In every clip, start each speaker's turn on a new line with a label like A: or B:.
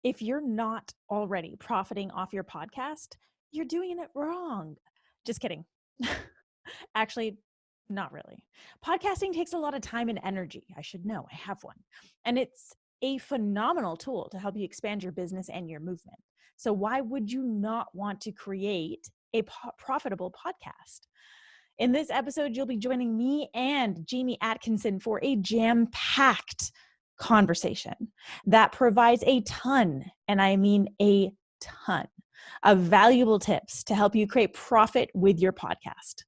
A: If you're not already profiting off your podcast, you're doing it wrong. Just kidding. Actually, not really. Podcasting takes a lot of time and energy. I should know. I have one. And it's a phenomenal tool to help you expand your business and your movement. So why would you not want to create a profitable podcast? In this episode, you'll be joining me and Jamie Atkinson for a jam-packed conversation that provides a ton, and I mean a ton, of valuable tips to help you create profit with your podcast.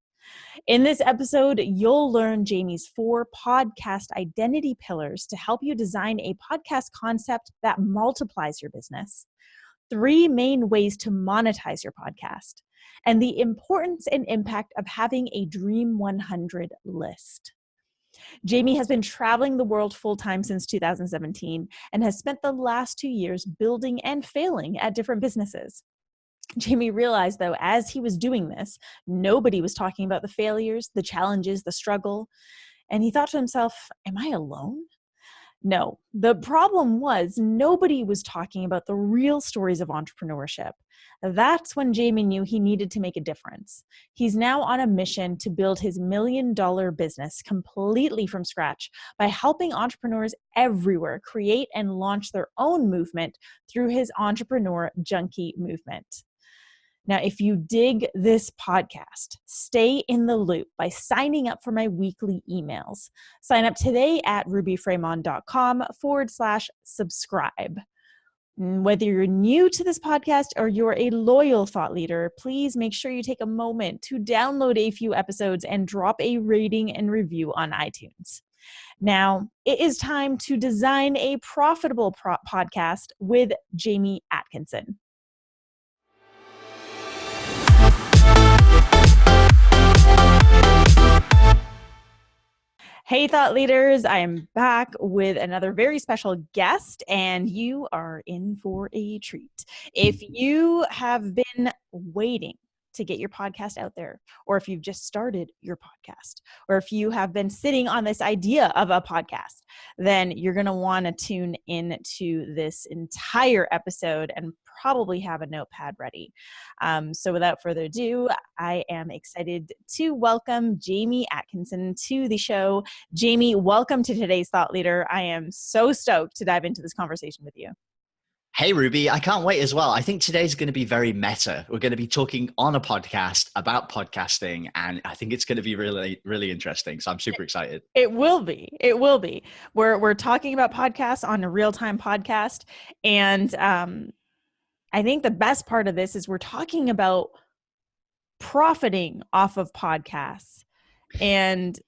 A: In this episode, you'll learn Jamie's 4 podcast identity pillars to help you design a podcast concept that multiplies your business, 3 main ways to monetize your podcast, and the importance and impact of having a Dream 100 list. Jamie has been traveling the world full-time since 2017 and has spent the last 2 years building and failing at different businesses. Jamie realized, though, as he was doing this, nobody was talking about the failures, the challenges, the struggle. And he thought to himself, am I alone? No, the problem was nobody was talking about the real stories of entrepreneurship. That's when Jamie knew he needed to make a difference. He's now on a mission to build his $1 million business completely from scratch by helping entrepreneurs everywhere create and launch their own movement through his Entrepreneur Junkie movement. Now, if you dig this podcast, stay in the loop by signing up for my weekly emails. Sign up today at rubyfremon.com/subscribe. Whether you're new to this podcast or you're a loyal thought leader, please make sure you take a moment to download a few episodes and drop a rating and review on iTunes. Now, it is time to design a profitable podcast with Jamie Atkinson. Hey, thought leaders, I am back with another very special guest, and you are in for a treat. If you have been waiting to get your podcast out there, or if you've just started your podcast, or if you have been sitting on this idea of a podcast, then you're going to want to tune in to this entire episode and probably have a notepad ready. So without further ado, I am excited to welcome Jamie Atkinson to the show. Jamie, welcome to today's Thought Leader. I am so stoked to dive into this conversation with you.
B: Hey, Ruby, I can't wait as well. I think today's going to be very meta. We're going to be talking on a podcast about podcasting, and I think it's going to be really, really interesting. So I'm super excited.
A: It will be. It will be. We're talking about podcasts on a real-time podcast, and I think the best part of this is we're talking about profiting off of podcasts. And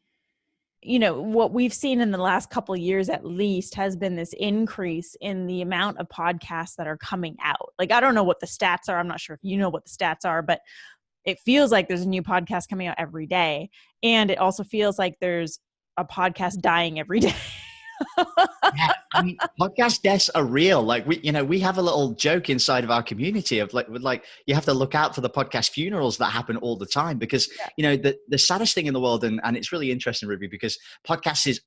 A: you know, what we've seen in the last couple of years at least has been this increase in the amount of podcasts that are coming out. Like, I don't know what the stats are. I'm not sure if you know what the stats are, but it feels like there's a new podcast coming out every day. And it also feels like there's a podcast dying every day.
B: Yeah, I mean, podcast deaths are real. Like we have a little joke inside of our community of like you have to look out for the podcast funerals that happen all the time because the saddest thing in the world, and it's really interesting, Ruby, because podcasts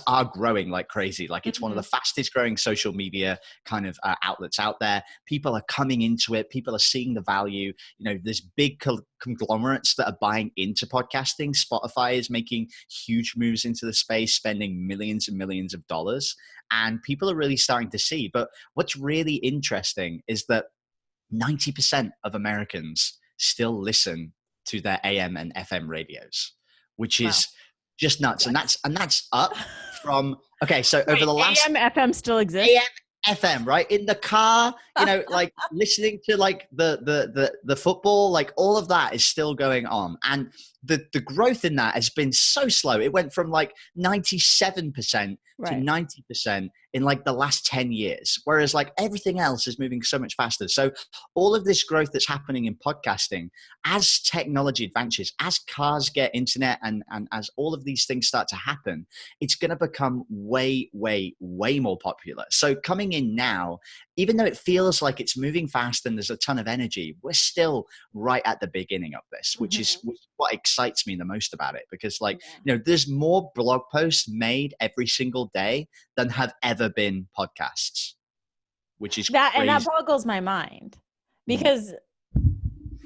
B: are growing like crazy. Like it's one of the fastest growing social media kind of outlets out there. People are coming into it. People are seeing the value. There's big conglomerates that are buying into podcasting. Spotify is making huge moves into the space, spending millions and millions of dollars. And people are really starting to see. But what's really interesting is that 90% of Americans still listen to their AM and FM radios, which is just nuts. And that's up from, okay, so over the last
A: AM, FM still exists?
B: AM, FM, right? In the car, like listening to like the football, like all of that is still going on. And the growth in that has been so slow. It went from like 97% to 90% in like the last 10 years, whereas like everything else is moving so much faster. So all of this growth that's happening in podcasting, as technology advances, as cars get internet, and as all of these things start to happen, it's going to become way, way, way more popular. So coming in now, even though it feels like it's moving fast and there's a ton of energy, we're still right at the beginning of this, which is what excites me the most about it. Because there's more blog posts made every single day than have ever been podcasts. which is
A: and that
B: crazy.
A: boggles my mind because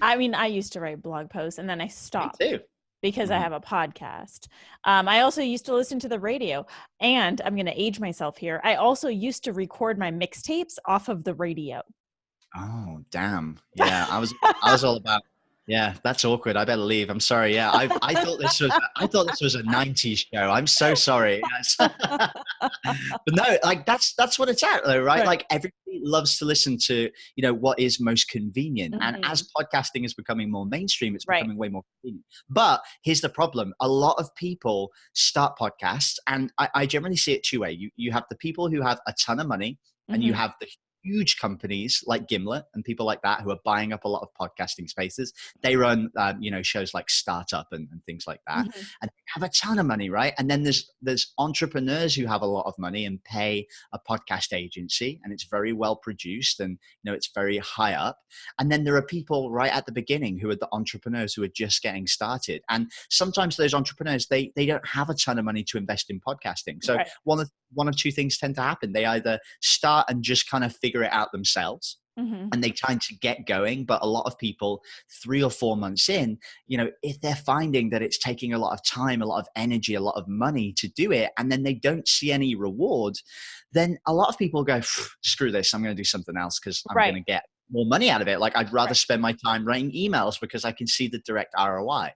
A: I mean, I used to write blog posts and then I stopped
B: Me too.
A: because I have a podcast. I also used to listen to the radio, and I'm going to age myself here. I also used to record my mixtapes off of the radio.
B: Oh, damn. Yeah, I was all about, yeah, that's awkward. I better leave. I'm sorry. Yeah, I thought this was a 90s show. I'm so sorry. Yes. But no, like that's what it's at though, right? Like everybody loves to listen to, what is most convenient. And as podcasting is becoming more mainstream, it's becoming way more convenient. But here's the problem. A lot of people start podcasts, and I generally see it two way. You have the people who have a ton of money, and you have the huge companies like Gimlet and people like that who are buying up a lot of podcasting spaces. They run, shows like Startup and things like that, and they have a ton of money, right? And then there's entrepreneurs who have a lot of money and pay a podcast agency, and it's very well produced, and it's very high up. And then there are people right at the beginning who are the entrepreneurs who are just getting started, and sometimes those entrepreneurs they don't have a ton of money to invest in podcasting. So one of two things tend to happen. They either start and just kind of figure it out themselves, and they try to get going. But a lot of people 3 or 4 months in, if they're finding that it's taking a lot of time, a lot of energy, a lot of money to do it, and then they don't see any reward, then a lot of people go, screw this, I'm going to do something else because I'm going to get more money out of it. Like I'd rather spend my time writing emails because I can see the direct ROI.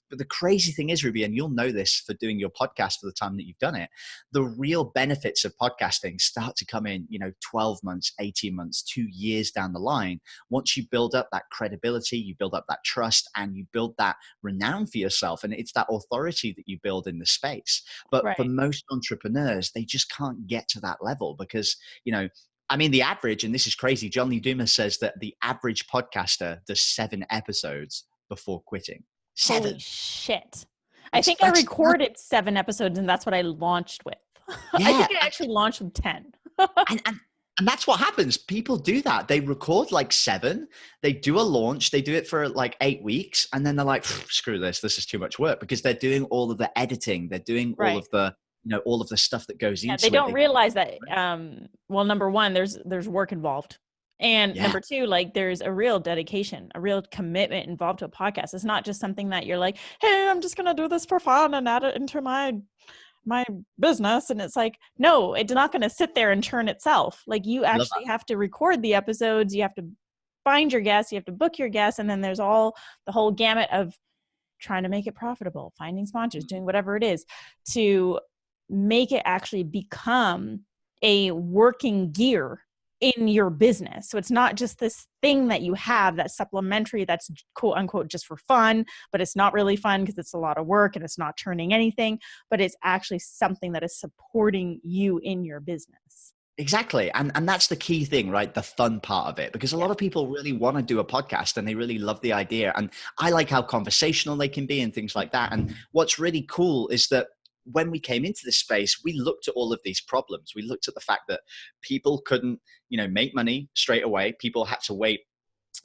B: But the crazy thing is, Ruby, and you'll know this for doing your podcast for the time that you've done it, the real benefits of podcasting start to come in, 12 months, 18 months, 2 years down the line. Once you build up that credibility, you build up that trust, and you build that renown for yourself. And it's that authority that you build in the space. But for most entrepreneurs, they just can't get to that level because, the average, and this is crazy, John Lee Dumas says that the average podcaster does 7 episodes before quitting. 7.
A: Holy shit. I think I recorded 7 episodes, and that's what I launched with. Yeah, I think I actually launched with 10.
B: And that's what happens. People do that. They record like 7, they do a launch, they do it for like 8 weeks, and then they're like, screw this is too much work, because they're doing all of the editing. They're doing all of the all of the stuff that goes into it.
A: They don't realize that, well, number one, there's work involved. And number two, like there's a real dedication, a real commitment involved to a podcast. It's not just something that you're like, hey, I'm just going to do this for fun and add it into my business. And it's like, no, it's not going to sit there and turn itself. Like you actually have to record the episodes. You have to find your guests. You have to book your guests. And then there's the whole gamut of trying to make it profitable, finding sponsors, doing whatever it is to make it actually become a working gear in your business. So it's not just this thing that you have that's supplementary, that's quote unquote just for fun, but it's not really fun because it's a lot of work and it's not turning anything, but it's actually something that is supporting you in your business.
B: Exactly. And that's the key thing, right? The fun part of it, because a lot of people really want to do a podcast and they really love the idea. And I like how conversational they can be and things like that. And what's really cool is that when we came into this space, we looked at all of these problems. We looked at the fact that people couldn't, make money straight away. People had to wait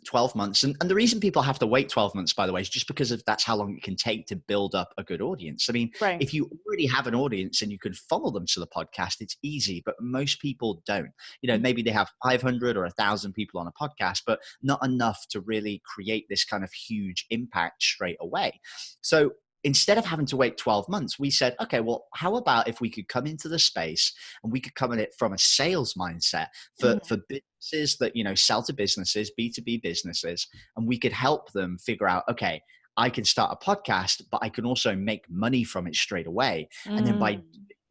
B: 12 months. And the reason people have to wait 12 months, by the way, is just because that's how long it can take to build up a good audience. I mean, if you already have an audience and you can funnel them to the podcast, it's easy, but most people don't. Maybe they have 500 or 1,000 people on a podcast, but not enough to really create this kind of huge impact straight away. So instead of having to wait 12 months, we said, okay, well, how about if we could come into the space and we could come at it from a sales mindset for businesses that, sell to businesses, B2B businesses, and we could help them figure out, okay, I can start a podcast, but I can also make money from it straight away. And then by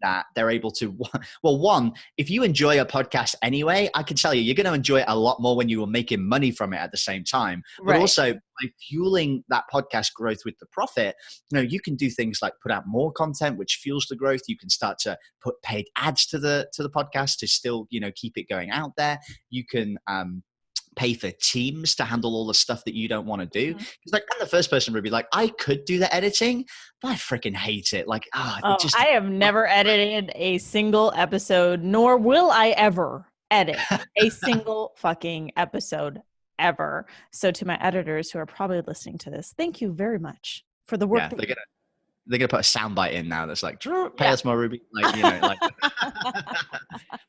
B: that, they're able to, well, one, if you enjoy a podcast anyway, I can tell you, you're going to enjoy it a lot more when you are making money from it at the same time. But also by fueling that podcast growth with the profit, you can do things like put out more content, which fuels the growth. You can start to put paid ads to the podcast to still, keep it going out there. You can, pay for teams to handle all the stuff that you don't want to do. Because like I'm the first person to be like, I could do the editing, but I freaking hate it. Like, I
A: have never edited a single episode, nor will I ever edit a single fucking episode ever. So to my editors who are probably listening to this, thank you very much for the work.
B: they're gonna put a soundbite in now that's like, pay
A: Yeah.
B: us more, Ruby. Like, you know, like.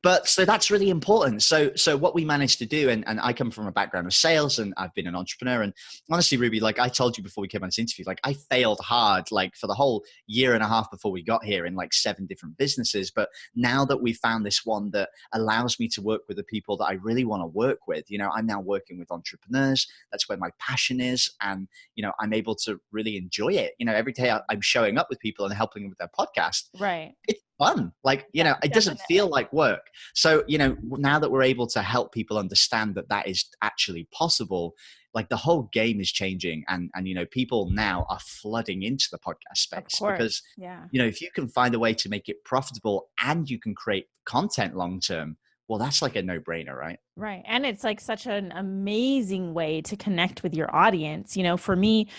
B: But so that's really important. So what we managed to do, and I come from a background of sales, and I've been an entrepreneur. And honestly, Ruby, like I told you before we came on this interview, like I failed hard, like for the whole year and a half before we got here in like 7 different businesses. But now that we found this one that allows me to work with the people that I really want to work with, you know, I'm now working with entrepreneurs. That's where my passion is. And, you know, I'm able to really enjoy it. You know, every day I'm showing up with people and helping them with their podcast.
A: Right.
B: It's fun. Like, you know, it doesn't feel like work. So, you know, now that we're able to help people understand that that is actually possible, like the whole game is changing. And you know, people now are flooding into the podcast space because, you know, if you can find a way to make it profitable and you can create content long term, well, that's like a no-brainer, right?
A: Right. And it's like such an amazing way to connect with your audience. You know, for me,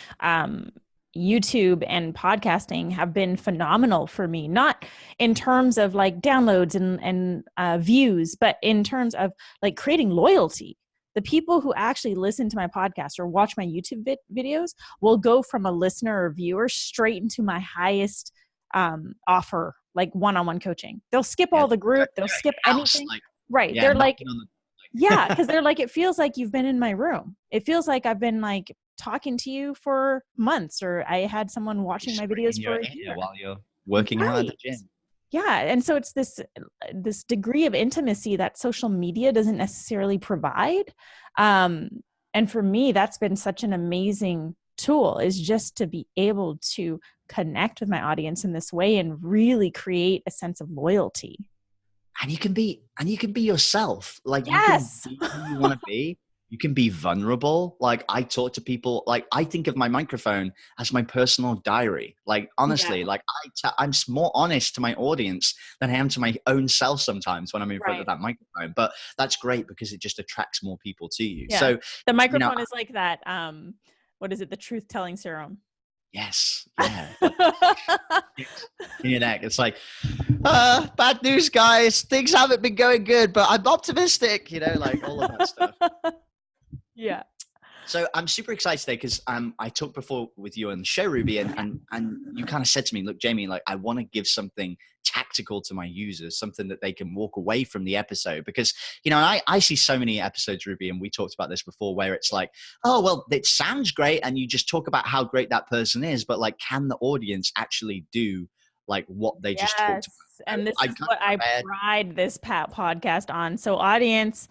A: YouTube and podcasting have been phenomenal for me, not in terms of like downloads and views, but in terms of like creating loyalty. The people who actually listen to my podcast or watch my YouTube videos will go from a listener or viewer straight into my highest offer, like one-on-one coaching. They'll skip all the group. They'll skip anything.
B: Like,
A: right.
B: Yeah,
A: they're like, yeah, because they're like, it feels like you've been in my room. It feels like I've been like talking to you for months, or I had someone watching my videos for a year
B: while you're working out at the gym.
A: Yeah. And so it's this degree of intimacy that social media doesn't necessarily provide. And for me, that's been such an amazing tool, is just to be able to connect with my audience in this way and really create a sense of loyalty.
B: And you can be yourself. Like,
A: yes,
B: you can be who you want to be. You can be vulnerable. Like, I talk to people, like I think of my microphone as my personal diary. Like, honestly, like I'm more honest to my audience than I am to my own self sometimes when I'm in front of that microphone. But that's great because it just attracts more people to you. Yeah. So
A: the microphone is like that. What is it? The truth telling serum.
B: Yes. Yeah. In your neck. It's like, bad news, guys. Things haven't been going good, but I'm optimistic, you know, like all of that stuff.
A: Yeah.
B: So I'm super excited today because I talked before with you on the show, Ruby, and you kind of said to me, look, Jamie, like I want to give something tactical to my users, something that they can walk away from the episode. Because, you know, I see so many episodes, Ruby, and we talked about this before, where it's like, oh, well, it sounds great. And you just talk about how great that person is. But like, can the audience actually do like what they just talked about?
A: And this is what I pride this podcast on. So audience,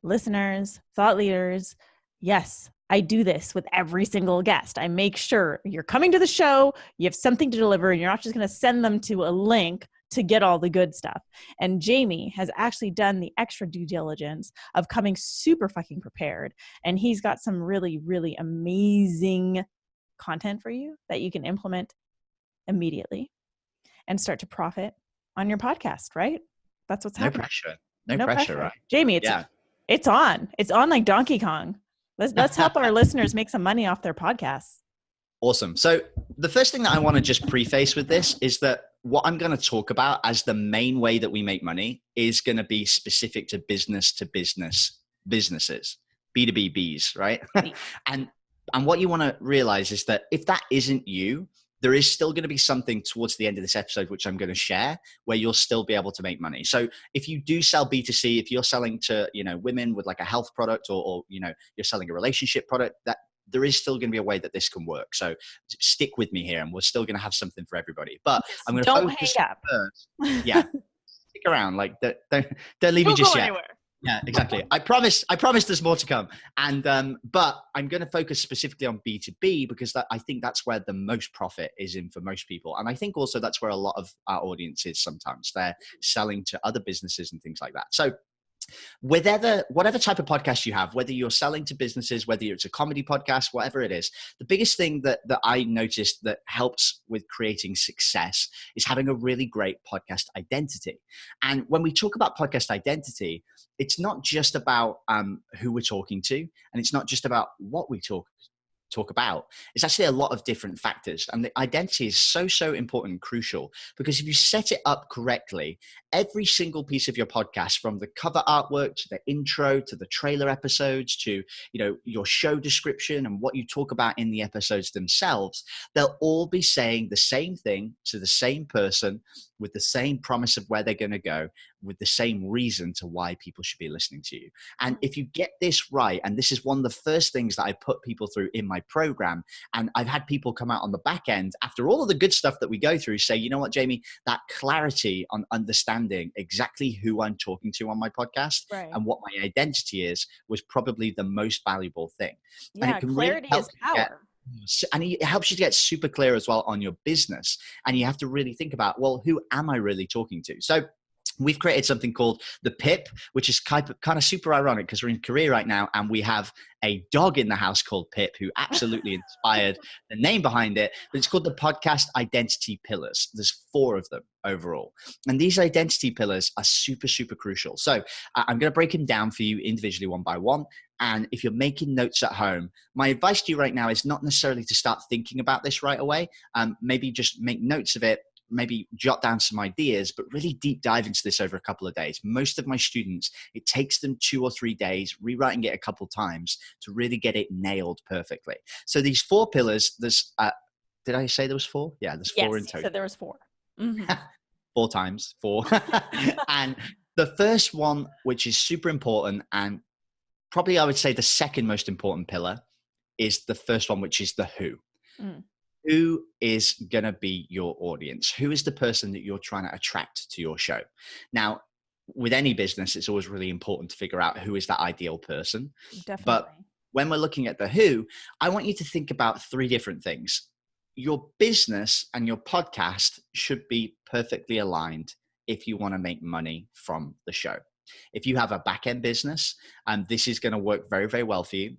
A: listeners, thought leaders, yes, I do this with every single guest. I make sure you're coming to the show, you have something to deliver, and you're not just going to send them to a link to get all the good stuff. And Jamie has actually done the extra due diligence of coming super fucking prepared. And he's got some really, really amazing content for you that you can implement immediately and start to profit on your podcast, right? That's what's happening.
B: No pressure, right?
A: Jamie, it's on like Donkey Kong. Let's help our listeners make some money off their podcasts.
B: Awesome. So the first thing that I want to just preface with this is that what I'm going to talk about as the main way that we make money is going to be specific to businesses, B2B, right? and what you want to realize is that if that isn't you, there is still going to be something towards the end of this episode, which I'm going to share, where you'll still be able to make money. So if you do sell B2C, if you're selling to, you know, women with like a health product, or you know, you're selling a relationship product, that there is still going to be a way that this can work. So stick with me here, and we're still going to have something for everybody. But I'm going to focus first. Yeah, stick around. Like don't leave me just yet. Anywhere. Yeah, exactly. I promise there's more to come. And, but I'm going to focus specifically on B2B because I think that's where the most profit is in for most people. And I think also that's where a lot of our audience is sometimes. They're selling to other businesses and things like that. So whatever type of podcast you have, whether you're selling to businesses, whether it's a comedy podcast, whatever it is, the biggest thing that I noticed that helps with creating success is having a really great podcast identity. And when we talk about podcast identity, it's not just about who we're talking to, and it's not just about what we talk talk about? It's actually a lot of different factors. And the identity is so, so important and crucial, because if you set it up correctly, every single piece of your podcast, from the cover artwork to the intro to the trailer episodes to, your show description and what you talk about in the episodes themselves, they'll all be saying the same thing to the same person, with the same promise of where they're going to go, with the same reason to why people should be listening to you. And if you get this right, and this is one of the first things that I put people through in my program, and I've had people come out on the back end after all of the good stuff that we go through say, you know what, Jamie, that clarity on understanding exactly who I'm talking to on my podcast and what my identity is was probably the most valuable thing.
A: Yeah,
B: and it can
A: clarity
B: really
A: is power.
B: and it helps you to get super clear as well on your business. And you have to really think about, well, who am I really talking to? So we've created something called the PIP, which is kind of super ironic because we're in Korea right now and we have a dog in the house called Pip who absolutely inspired the name behind it. But it's called the Podcast Identity Pillars. There's 4 of them overall. And these identity pillars are super, super crucial. So I'm going to break them down for you individually one by one. And if you're making notes at home, my advice to you right now is not necessarily to start thinking about this right away. Maybe just make notes of it, maybe jot down some ideas, but really deep dive into this over a couple of days. Most of my students, it takes them 2 or 3 days, rewriting it a couple times to really get it nailed perfectly. So these 4 pillars, there's, did I say there was 4? Yeah, there's 4 in total.
A: Yes, so there was 4. Mm-hmm.
B: 4 times 4. And the first one, which is super important, and probably I would say the second most important pillar, is the first one, which is the who. Who is going to be your audience? Who is the person that you're trying to attract to your show? Now, with any business, it's always really important to figure out who is that ideal person.
A: Definitely.
B: But when we're looking at the who, I want you to think about 3 different things. Your business and your podcast should be perfectly aligned if you want to make money from the show. If you have a back-end business, this is going to work very, very well for you.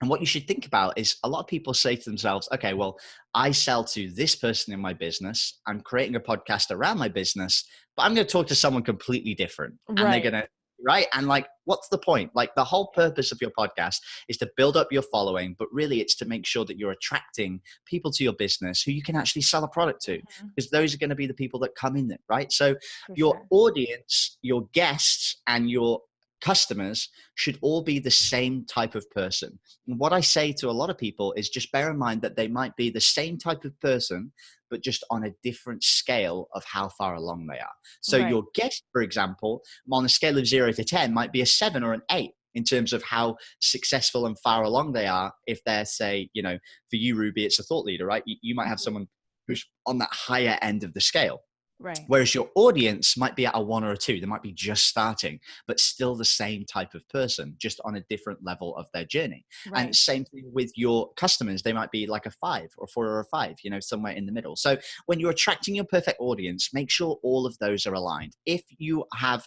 B: And what you should think about is, a lot of people say to themselves, okay, well, I sell to this person in my business. I'm creating a podcast around my business, but I'm going to talk to someone completely different. And they're going to, right? And like, what's the point? Like, the whole purpose of your podcast is to build up your following, but really it's to make sure that you're attracting people to your business who you can actually sell a product to, because those are going to be the people that come in there, right? So your audience, your guests, and your customers should all be the same type of person. And what I say to a lot of people is, just bear in mind that they might be the same type of person, but just on a different scale of how far along they are. So your guest, for example, on a scale of 0 to 10 might be a 7 or an 8 in terms of how successful and far along they are. If they're, say, for you, Ruby, it's a thought leader, right? You might have someone who's on that higher end of the scale.
A: Right.
B: Whereas your audience might be at a 1 or a 2. They might be just starting, but still the same type of person, just on a different level of their journey. Right. And same thing with your customers. They might be like a 5 or 4 or a 5, somewhere in the middle. So when you're attracting your perfect audience, make sure all of those are aligned. If you have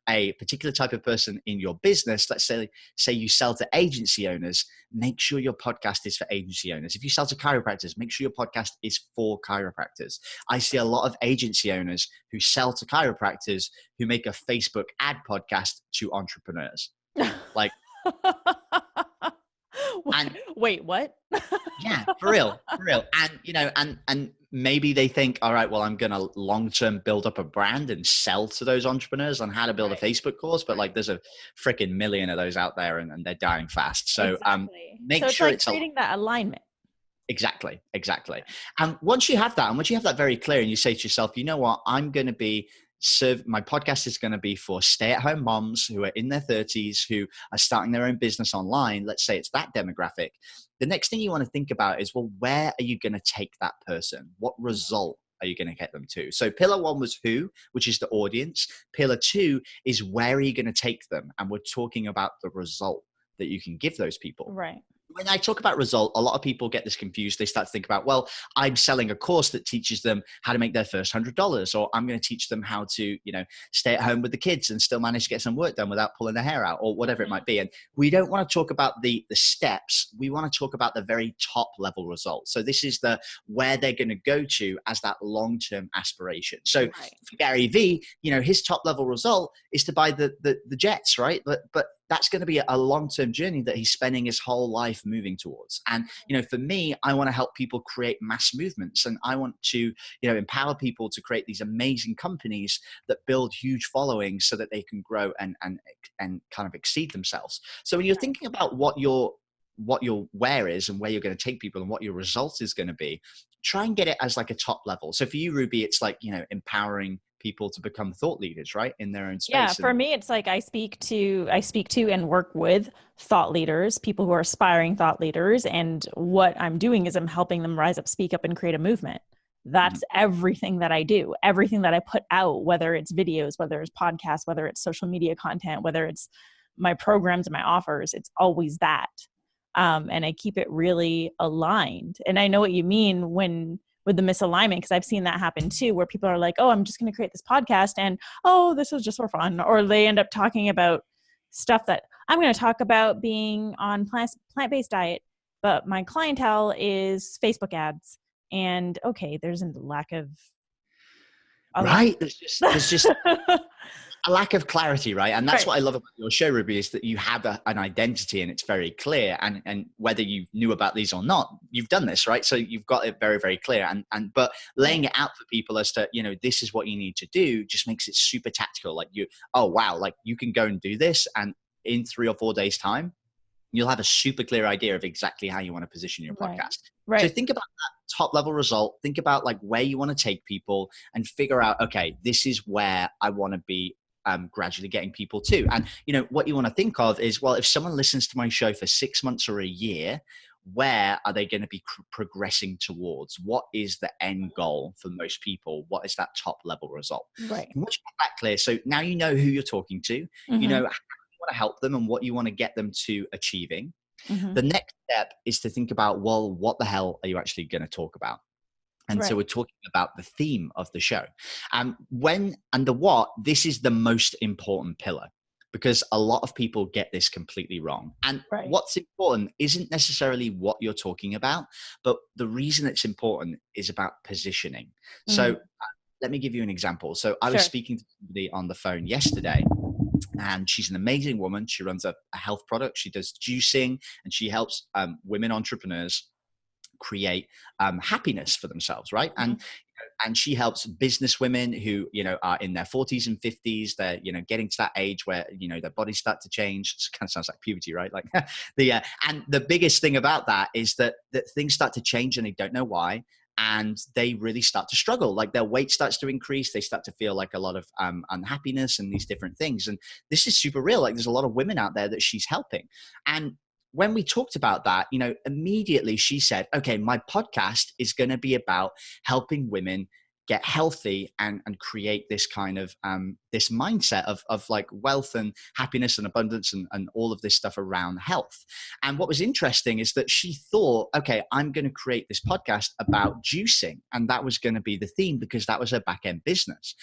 B: a particular type of person in your business, let's say you sell to agency owners, make sure your podcast is for agency owners. If you sell to chiropractors, make sure your podcast is for chiropractors. I see a lot of agency owners who sell to chiropractors who make a Facebook ad podcast to entrepreneurs. Like, and
A: wait, what?
B: Yeah, for real. And maybe they think, all right, well, I'm going to long-term build up a brand and sell to those entrepreneurs on how to build a Facebook course. But like, there's a freaking million of those out there, and they're dying fast. So make sure
A: it's creating that alignment.
B: Exactly. And once you have that, and once you have that very clear, and you say to yourself, you know what, I'm going to be my podcast is going to be for stay-at-home moms who are in their 30s, who are starting their own business online. Let's say it's that demographic. The next thing you want to think about is, well, where are you going to take that person? What result are you going to get them to? So pillar 1 was who, which is the audience. Pillar 2 is where are you going to take them? And we're talking about the result that you can give those people.
A: Right.
B: When I talk about result, a lot of people get this confused. They start to think about, well, I'm selling a course that teaches them how to make their first $100, or I'm going to teach them how to, stay at home with the kids and still manage to get some work done without pulling their hair out, or whatever it might be. And we don't want to talk about the steps. We want to talk about the very top level result. So this is where they're going to go to as that long-term aspiration. So for Gary V, his top level result is to buy the jets, right? But that's going to be a long-term journey that he's spending his whole life moving towards. And, for me, I want to help people create mass movements, and I want to, empower people to create these amazing companies that build huge followings so that they can grow and kind of exceed themselves. So when you're thinking about what your where is and where you're going to take people and what your result is going to be, try and get it as like a top level. So for you, Ruby, it's like, empowering people to become thought leaders, right, in their own space.
A: Yeah, for me, it's like I speak to and work with thought leaders, people who are aspiring thought leaders. And what I'm doing is I'm helping them rise up, speak up, and create a movement. That's everything that I do, everything that I put out, whether it's videos, whether it's podcasts, whether it's social media content, whether it's my programs and my offers, it's always that. And I keep it really aligned. And I know what you mean with the misalignment, because I've seen that happen too, where people are like, oh, I'm just going to create this podcast and, oh, this was just for fun. Or they end up talking about stuff that I'm going to talk about being on plant-based diet, but my clientele is Facebook ads. And okay, there's a lack of...
B: Right. There's just a lack of clarity, right? And that's what I love about your show, Ruby, is that you have an identity and it's very clear. And whether you knew about these or not, you've done this, right? So you've got it very, very clear. But laying it out for people as to, this is what you need to do just makes it super tactical. Like oh, wow, like you can go and do this. And in 3 or 4 days time, you'll have a super clear idea of exactly how you want to position your podcast.
A: Right.
B: So think about that top level result. Think about like where you want to take people and figure out, okay, this is where I want to be gradually getting people to. And, what you want to think of is, well, if someone listens to my show for 6 months or a year, where are they going to be progressing towards? What is the end goal for most people? What is that top level result?
A: Right.
B: And once you get that clear, so now you know who you're talking to, you know how you want to help them and what you want to get them to achieving. The next step is to think about, well, what the hell are you actually going to talk about? And so we're talking about the theme of the show. When and the what, this is the most important pillar, because a lot of people get this completely wrong. And what's important isn't necessarily what you're talking about, but the reason it's important is about positioning. So let me give you an example. So I was speaking to somebody on the phone yesterday, and she's an amazing woman. She runs a health product. She does juicing, and she helps women entrepreneurs create happiness for themselves, right? And she helps business women who are in their 40s and 50s. They're getting to that age where their bodies start to change. It kind of sounds like puberty, right? Like and the biggest thing about that is that things start to change and they don't know why. And they really start to struggle. Like their weight starts to increase. They start to feel like a lot of unhappiness and these different things. And this is super real. Like there's a lot of women out there that she's helping. And when we talked about that, immediately she said, okay, my podcast is going to be about helping women get healthy and create this kind of this mindset of like wealth and happiness and abundance and all of this stuff around health. And what was interesting is that she thought, okay, I'm going to create this podcast about juicing. And that was going to be the theme because that was her back end business.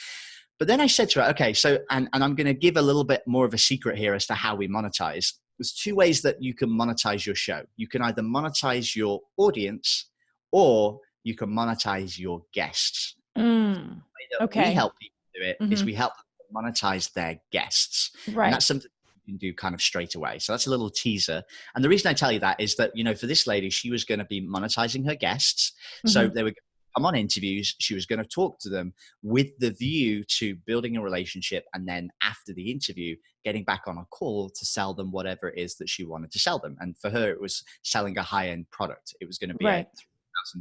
B: But then I said to her, okay, so, and I'm going to give a little bit more of a secret here as to how we monetize. There's 2 ways that you can monetize your show. You can either monetize your audience or you can monetize your guests.
A: Okay.
B: We help people do it is we help them monetize their guests. Right. And that's something you can do kind of straight away. So that's a little teaser. And the reason I tell you that is that, for this lady, she was going to be monetizing her guests. So they were come on interviews. She was going to talk to them with the view to building a relationship. And then after the interview, getting back on a call to sell them whatever it is that she wanted to sell them. And for her, it was selling a high-end product. It was going to be a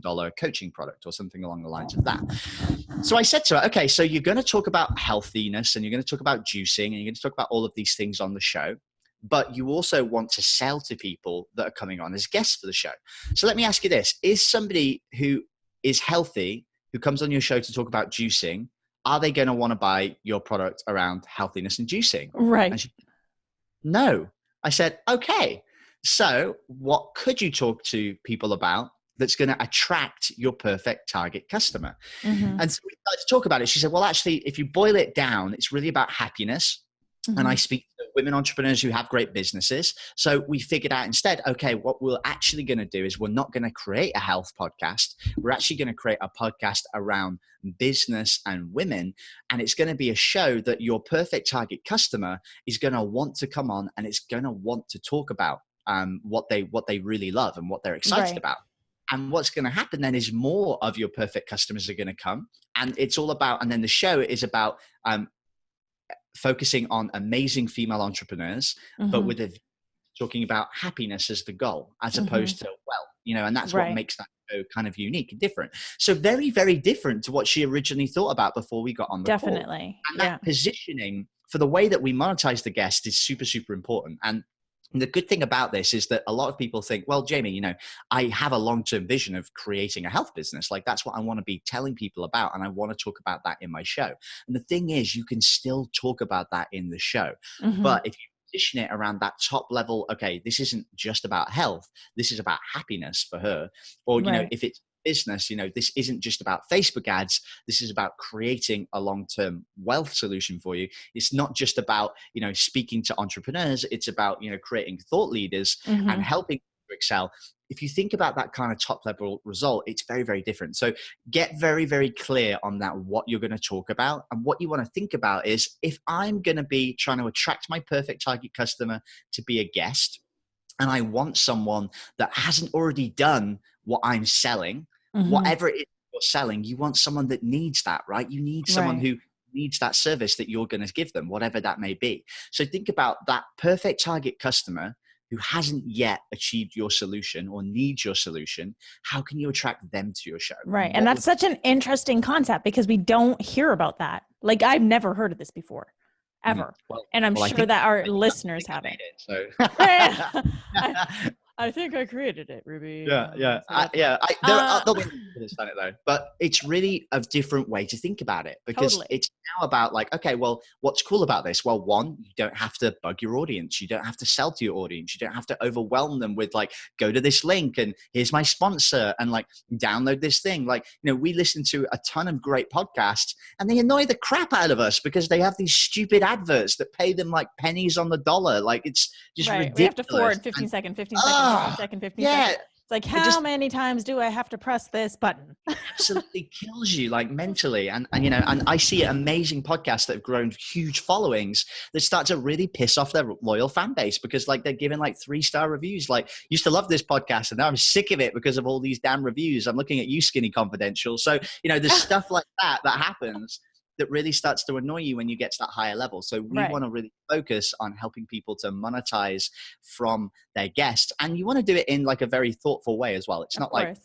B: $3,000 coaching product or something along the lines of that. So I said to her, okay, so you're going to talk about healthiness and you're going to talk about juicing and you're going to talk about all of these things on the show, but you also want to sell to people that are coming on as guests for the show. So let me ask you this. Is somebody who is healthy, who comes on your show to talk about juicing, are they going to want to buy your product around healthiness and juicing?
A: Right.
B: And she, no. I said, okay, so what could you talk to people about that's going to attract your perfect target customer? And so we started to talk about it. She said, well, actually, if you boil it down, it's really about happiness. and I speak to women entrepreneurs who have great businesses. So we figured out instead, okay, what we're actually going to do is we're not going to create a health podcast. We're actually going to create a podcast around business and women. And it's going to be a show that your perfect target customer is going to want to come on, and it's going to want to talk about what they really love and what they're excited about. And what's going to happen then is more of your perfect customers are going to come. And it's all about, and then the show is about focusing on amazing female entrepreneurs, but with a talking about happiness as the goal, as opposed to wealth, and that's what makes that show kind of unique and different. So very, very different to what she originally thought about before we got on the call. And that positioning for the way that we monetize the guest is super, super important. And the good thing about this is that a lot of people think, well, Jamie, I have a long-term vision of creating a health business. Like, that's what I want to be telling people about. And I want to talk about that in my show. And the thing is, you can still talk about that in the show. But if you position it around that top level, okay, this isn't just about health. This is about happiness for her. Or, if it's business, this isn't just about Facebook ads. This is about creating a long-term wealth solution for you. It's not just about, speaking to entrepreneurs. It's about, creating thought leaders and helping to excel. If you think about that kind of top level result, it's very, very different. So get very, very clear on that, what you're going to talk about. And what you want to think about is, if I'm going to be trying to attract my perfect target customer to be a guest, and I want someone that hasn't already done what I'm selling, whatever it is you're selling, you want someone that needs that, right? You need someone who needs that service that you're going to give them, whatever that may be. So think about that perfect target customer who hasn't yet achieved your solution or needs your solution. How can you attract them to your show?
A: Right. And that's such an interesting concept, because we don't hear about that. Like, I've never heard of this before. Ever. And I'm sure that our listeners haven't. So. I think I created it, Ruby.
B: There'll be that's done it though. But it's really a different way to think about it, because it's now about like, okay, well, what's cool about this? Well, one, you don't have to bug your audience. You don't have to sell to your audience. You don't have to overwhelm them with like, go to this link and here's my sponsor and like download this thing. Like, we listen to a ton of great podcasts and they annoy the crap out of us because they have these stupid adverts that pay them like pennies on the dollar. Like, it's just ridiculous. We
A: have to forward 15 seconds, 15 seconds. 15 seconds. It's like, how many times do I have to press this button?
B: Absolutely kills you, like, mentally. And I see amazing podcasts that have grown huge followings that start to really piss off their loyal fan base, because like they're giving like 3-star reviews. Like, used to love this podcast and now I'm sick of it because of all these damn reviews. I'm looking at you, Skinny Confidential. So, there's stuff like that happens that really starts to annoy you when you get to that higher level. So we want to really focus on helping people to monetize from their guests. And you want to do it in like a very thoughtful way as well. It's not like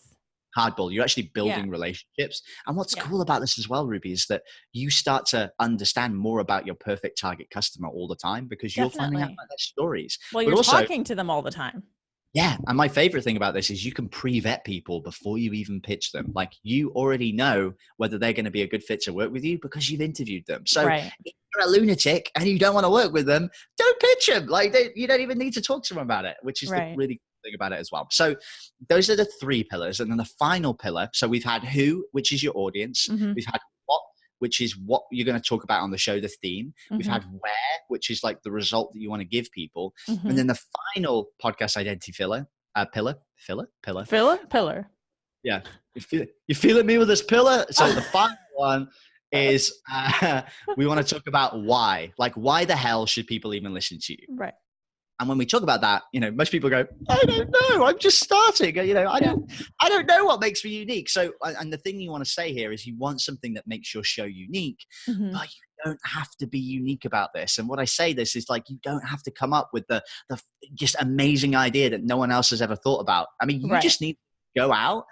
B: hardball. You're actually building relationships. And what's cool about this as well, Ruby, is that you start to understand more about your perfect target customer all the time, because you're finding out about their stories.
A: Well, you're also talking to them all the time.
B: Yeah. And my favorite thing about this is you can pre-vet people before you even pitch them. Like, you already know whether they're going to be a good fit to work with you because you've interviewed them. So if you're a lunatic and you don't want to work with them, don't pitch them. Like, you don't even need to talk to them about it, which is the really cool thing about it as well. So those are the 3 pillars. And then the final pillar. So we've had who, which is your audience. We've had what, which is what you're going to talk about on the show, the theme. We've had where, which is like the result that you want to give people. And then the final podcast identity pillar. Yeah. You feeling me with this pillar? So the final one is we want to talk about why. Like, why the hell should people even listen to you?
A: Right.
B: And when we talk about that, most people go, I don't know, I'm just starting. I don't know what makes me unique. So, and the thing you want to say here is you want something that makes your show unique, but you don't have to be unique about this. And what I say this is like, you don't have to come up with the just amazing idea that no one else has ever thought about. I mean, you just need to go out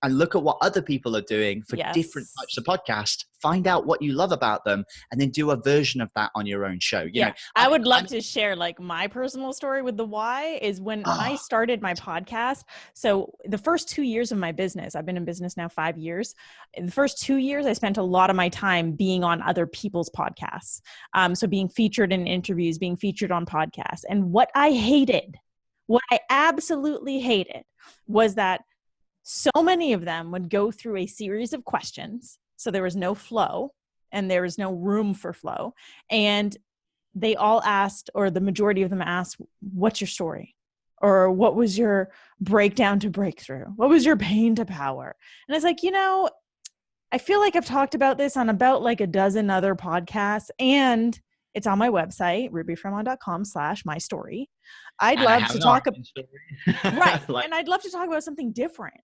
B: and look at what other people are doing for different types of podcasts, find out what you love about them, and then do a version of that on your own show. You know,
A: I would love to share like my personal story with the why is when I started my podcast. So the first 2 years of my business, I've been in business now 5 years. In the first 2 years, I spent a lot of my time being on other people's podcasts. So being featured in interviews, being featured on podcasts. And what I absolutely hated was that so many of them would go through a series of questions. So there was no flow and there was no room for flow. And they all asked, or the majority of them asked, what's your story? Or what was your breakdown to breakthrough? What was your pain to power? And it's like, I feel like I've talked about this on about like a dozen other podcasts, and it's on my website, rubyfremon.com/my story. I'd
B: And I
A: love
B: have
A: to
B: an
A: talk
B: origin
A: right.
B: story. Like,
A: And I'd love to talk about something different.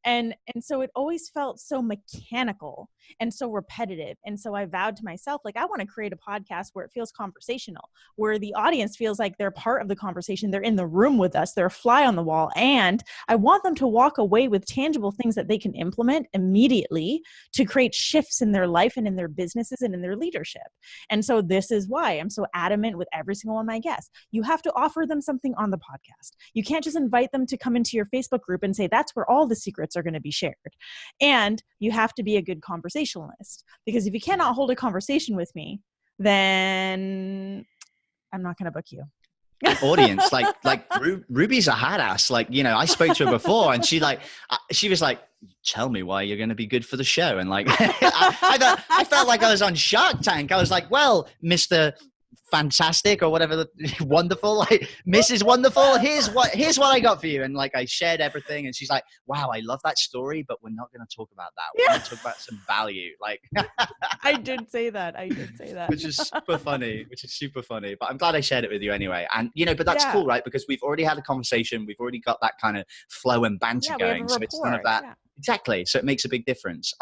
A: And so it always felt so mechanical and so repetitive. And so I vowed to myself, like, I want to create a podcast where it feels conversational, where the audience feels like they're part of the conversation. They're in the room with us. They're a fly on the wall. And I want them to walk away with tangible things that they can implement immediately to create shifts in their life and in their businesses and in their leadership. And so this is why I'm so adamant with every single one of my guests. You have to offer them something on the podcast. You can't just invite them to come into your Facebook group and say, that's where all the secrets are going to be shared. And you have to be a good conversationalist, because if you cannot hold a conversation with me, then I'm not going to book you.
B: An audience, like Ruby's a badass. Like, I spoke to her before, and she was like, tell me why you're going to be good for the show. And like, I felt like I was on Shark Tank. I was like, well, Mr. Fantastic or whatever, wonderful, like Mrs. Wonderful, here's what I got for you. And like, I shared everything, and she's like, wow, I love that story, but we're not going to talk about that. We're going to talk about some value. Like,
A: I did say that.
B: which is super funny, but I'm glad I shared it with you anyway. And but that's cool, right? Because we've already had a conversation, we've already got that kind of flow and banter going, so it's none of that. Exactly. So it makes a big difference.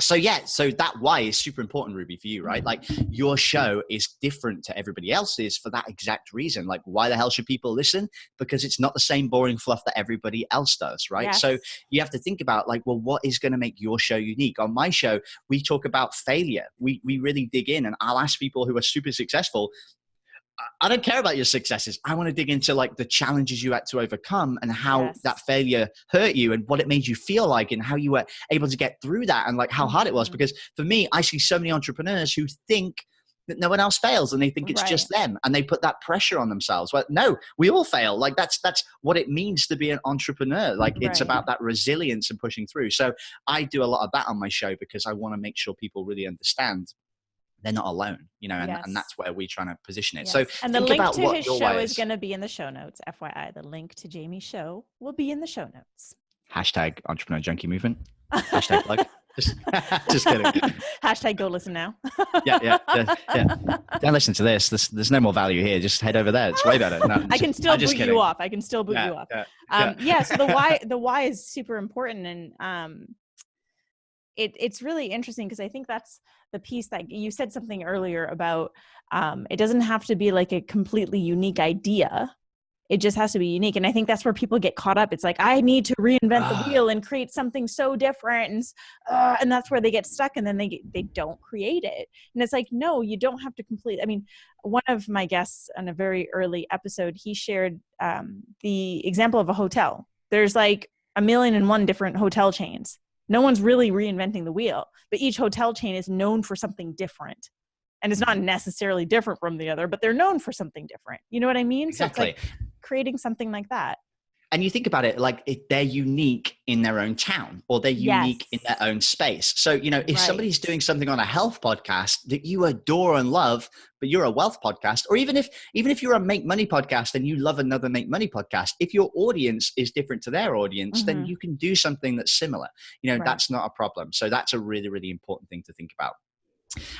B: So that why is super important, Ruby, for you, right? Like, your show is different to everybody else's for that exact reason. Like, why the hell should people listen? Because it's not the same boring fluff that everybody else does, right?
A: Yes.
B: So you have to think about, like, well, what is going to make your show unique? On my show, we talk about failure. We really dig in, and I'll ask people who are super successful, I don't care about your successes. I want to dig into like the challenges you had to overcome and how that failure hurt you and what it made you feel like and how you were able to get through that and like how hard it was. Because for me, I see so many entrepreneurs who think that no one else fails and they think it's just them, and they put that pressure on themselves. Well, no, we all fail. Like that's what it means to be an entrepreneur. Like it's about that resilience and pushing through. So I do a lot of that on my show because I want to make sure people really understand they're not alone, and that's where we're trying to position it. So
A: and the link to his show is going to be in the show notes. FYI, the link to Jamie's show will be in the show notes.
B: Hashtag Entrepreneur Junkie Movement. Hashtag plug. Just kidding.
A: Hashtag go listen now.
B: Yeah. Don't listen to this. There's no more value here. Just head over there. It's way better. No,
A: I can still boot you off. So the why is super important. And it's really interesting because I think that's the piece that you said something earlier about. It doesn't have to be like a completely unique idea. It just has to be unique. And I think that's where people get caught up. It's like, I need to reinvent the wheel and create something so different. And that's where they get stuck, and then they don't create it. And it's like, no, you don't have to complete. I mean, one of my guests on a very early episode, he shared the example of a hotel. There's like 1,000,001 different hotel chains. No one's really reinventing the wheel, but each hotel chain is known for something different. And it's not necessarily different from the other, but they're known for something different. You know what I mean?
B: Exactly.
A: So it's like creating something like that.
B: And you think about it, like they're unique in their own town, or they're unique in their own space. So, if somebody's doing something on a health podcast that you adore and love, but you're a wealth podcast, or even if you're a make money podcast and you love another make money podcast, if your audience is different to their audience, then you can do something that's similar. That's not a problem. So that's a really, really important thing to think about.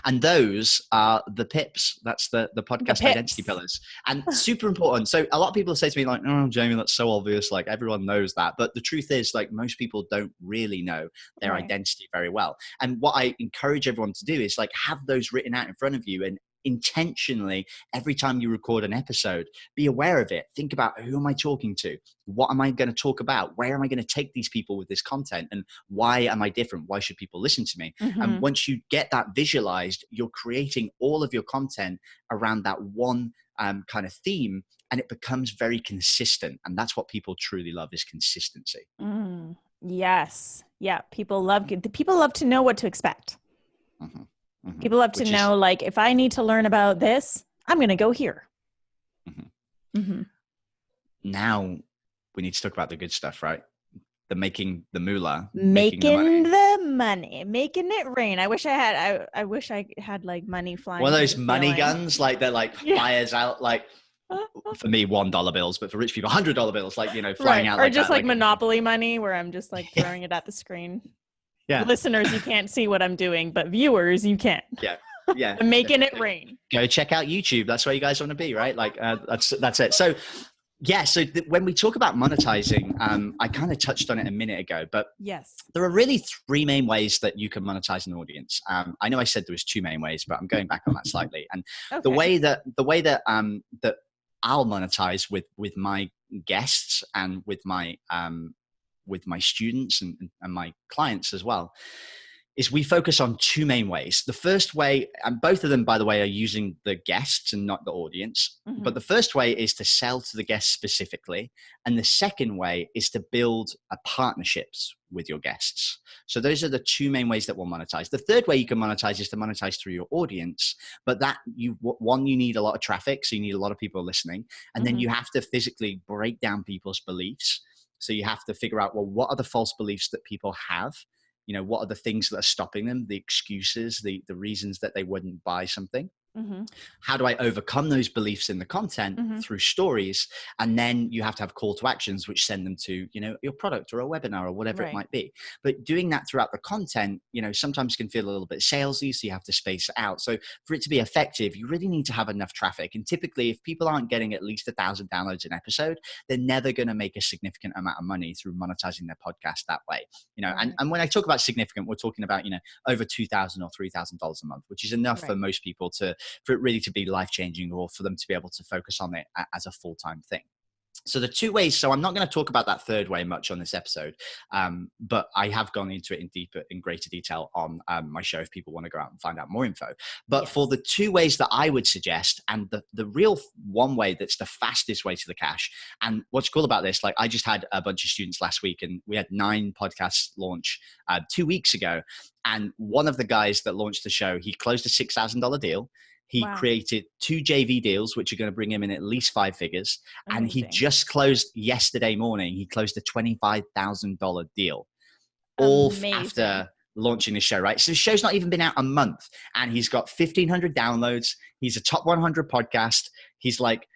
B: And those are the pips. That's the podcast identity pillars, and super important. So a lot of people say to me like, oh, Jamie, that's so obvious. Like everyone knows that. But the truth is, like, most people don't really know their identity very well. And what I encourage everyone to do is like have those written out in front of you, and intentionally every time you record an episode, be aware of it. Think about, who am I talking to? What am I going to talk about? Where am I going to take these people with this content? And why am I different? Why should people listen to me? And once you get that visualized, you're creating all of your content around that one kind of theme, and it becomes very consistent. And that's what people truly love, is consistency.
A: Yes. Yeah. People love to know what to expect. People love to know, like, if I need to learn about this, I'm going to go here.
B: Now we need to talk about the good stuff, right? making the moolah,
A: making the money, making it rain. I wish I had like money flying.
B: One of those
A: through the
B: money
A: ceiling.
B: guns, like that, like fires out, like for me $1 bills, but for rich people $100 bills, like flying out,
A: or
B: like
A: just
B: that,
A: like Monopoly money, where I'm just like throwing it at the screen.
B: Yeah.
A: Listeners, you can't see what I'm doing, but viewers, you can.
B: Yeah.
A: I'm making it rain.
B: Go check out YouTube. That's where you guys want to be, right? Like that's it. So yeah, so when we talk about monetizing, I kind of touched on it a minute ago, but
A: yes,
B: there are really three main ways that you can monetize an audience. I know I said there was two main ways, but I'm going back on that slightly. And the way that that I'll monetize with my guests and with my students and my clients as well, is we focus on two main ways. The first way, and both of them, by the way, are using the guests and not the audience. Mm-hmm. But the first way is to sell to the guests specifically. And the second way is to build partnerships with your guests. So those are the two main ways that we'll monetize. The third way you can monetize is to monetize through your audience. But that you need a lot of traffic. So you need a lot of people listening. And then you have to physically break down people's beliefs. So you have to figure out, well, what are the false beliefs that people have? What are the things that are stopping them, the excuses, the reasons that they wouldn't buy something? Mm-hmm. How do I overcome those beliefs in the content through stories? And then you have to have call to actions, which send them to, your product or a webinar or whatever it might be. But doing that throughout the content, sometimes can feel a little bit salesy, so you have to space it out. So for it to be effective, you really need to have enough traffic. And typically, if people aren't getting at least 1,000 downloads an episode, they're never going to make a significant amount of money through monetizing their podcast that way. And when I talk about significant, we're talking about, over $2,000 or $3,000 a month, which is enough for most people for it really to be life-changing, or for them to be able to focus on it as a full-time thing. So the two ways, so I'm not going to talk about that third way much on this episode, but I have gone into it in greater detail on my show if people want to go out and find out more info. But for the two ways that I would suggest, and the real one way that's the fastest way to the cash, and what's cool about this, like I just had a bunch of students last week, and we had 9 podcasts launch 2 weeks ago. And one of the guys that launched the show, he closed a $6,000 deal. He created 2 JV deals, which are going to bring him in at least 5 figures. Amazing. And he just closed yesterday morning. He closed a $25,000 deal, all after launching the show, right? So the show's not even been out a month, and he's got 1,500 downloads. He's a top 100 podcast. He's like,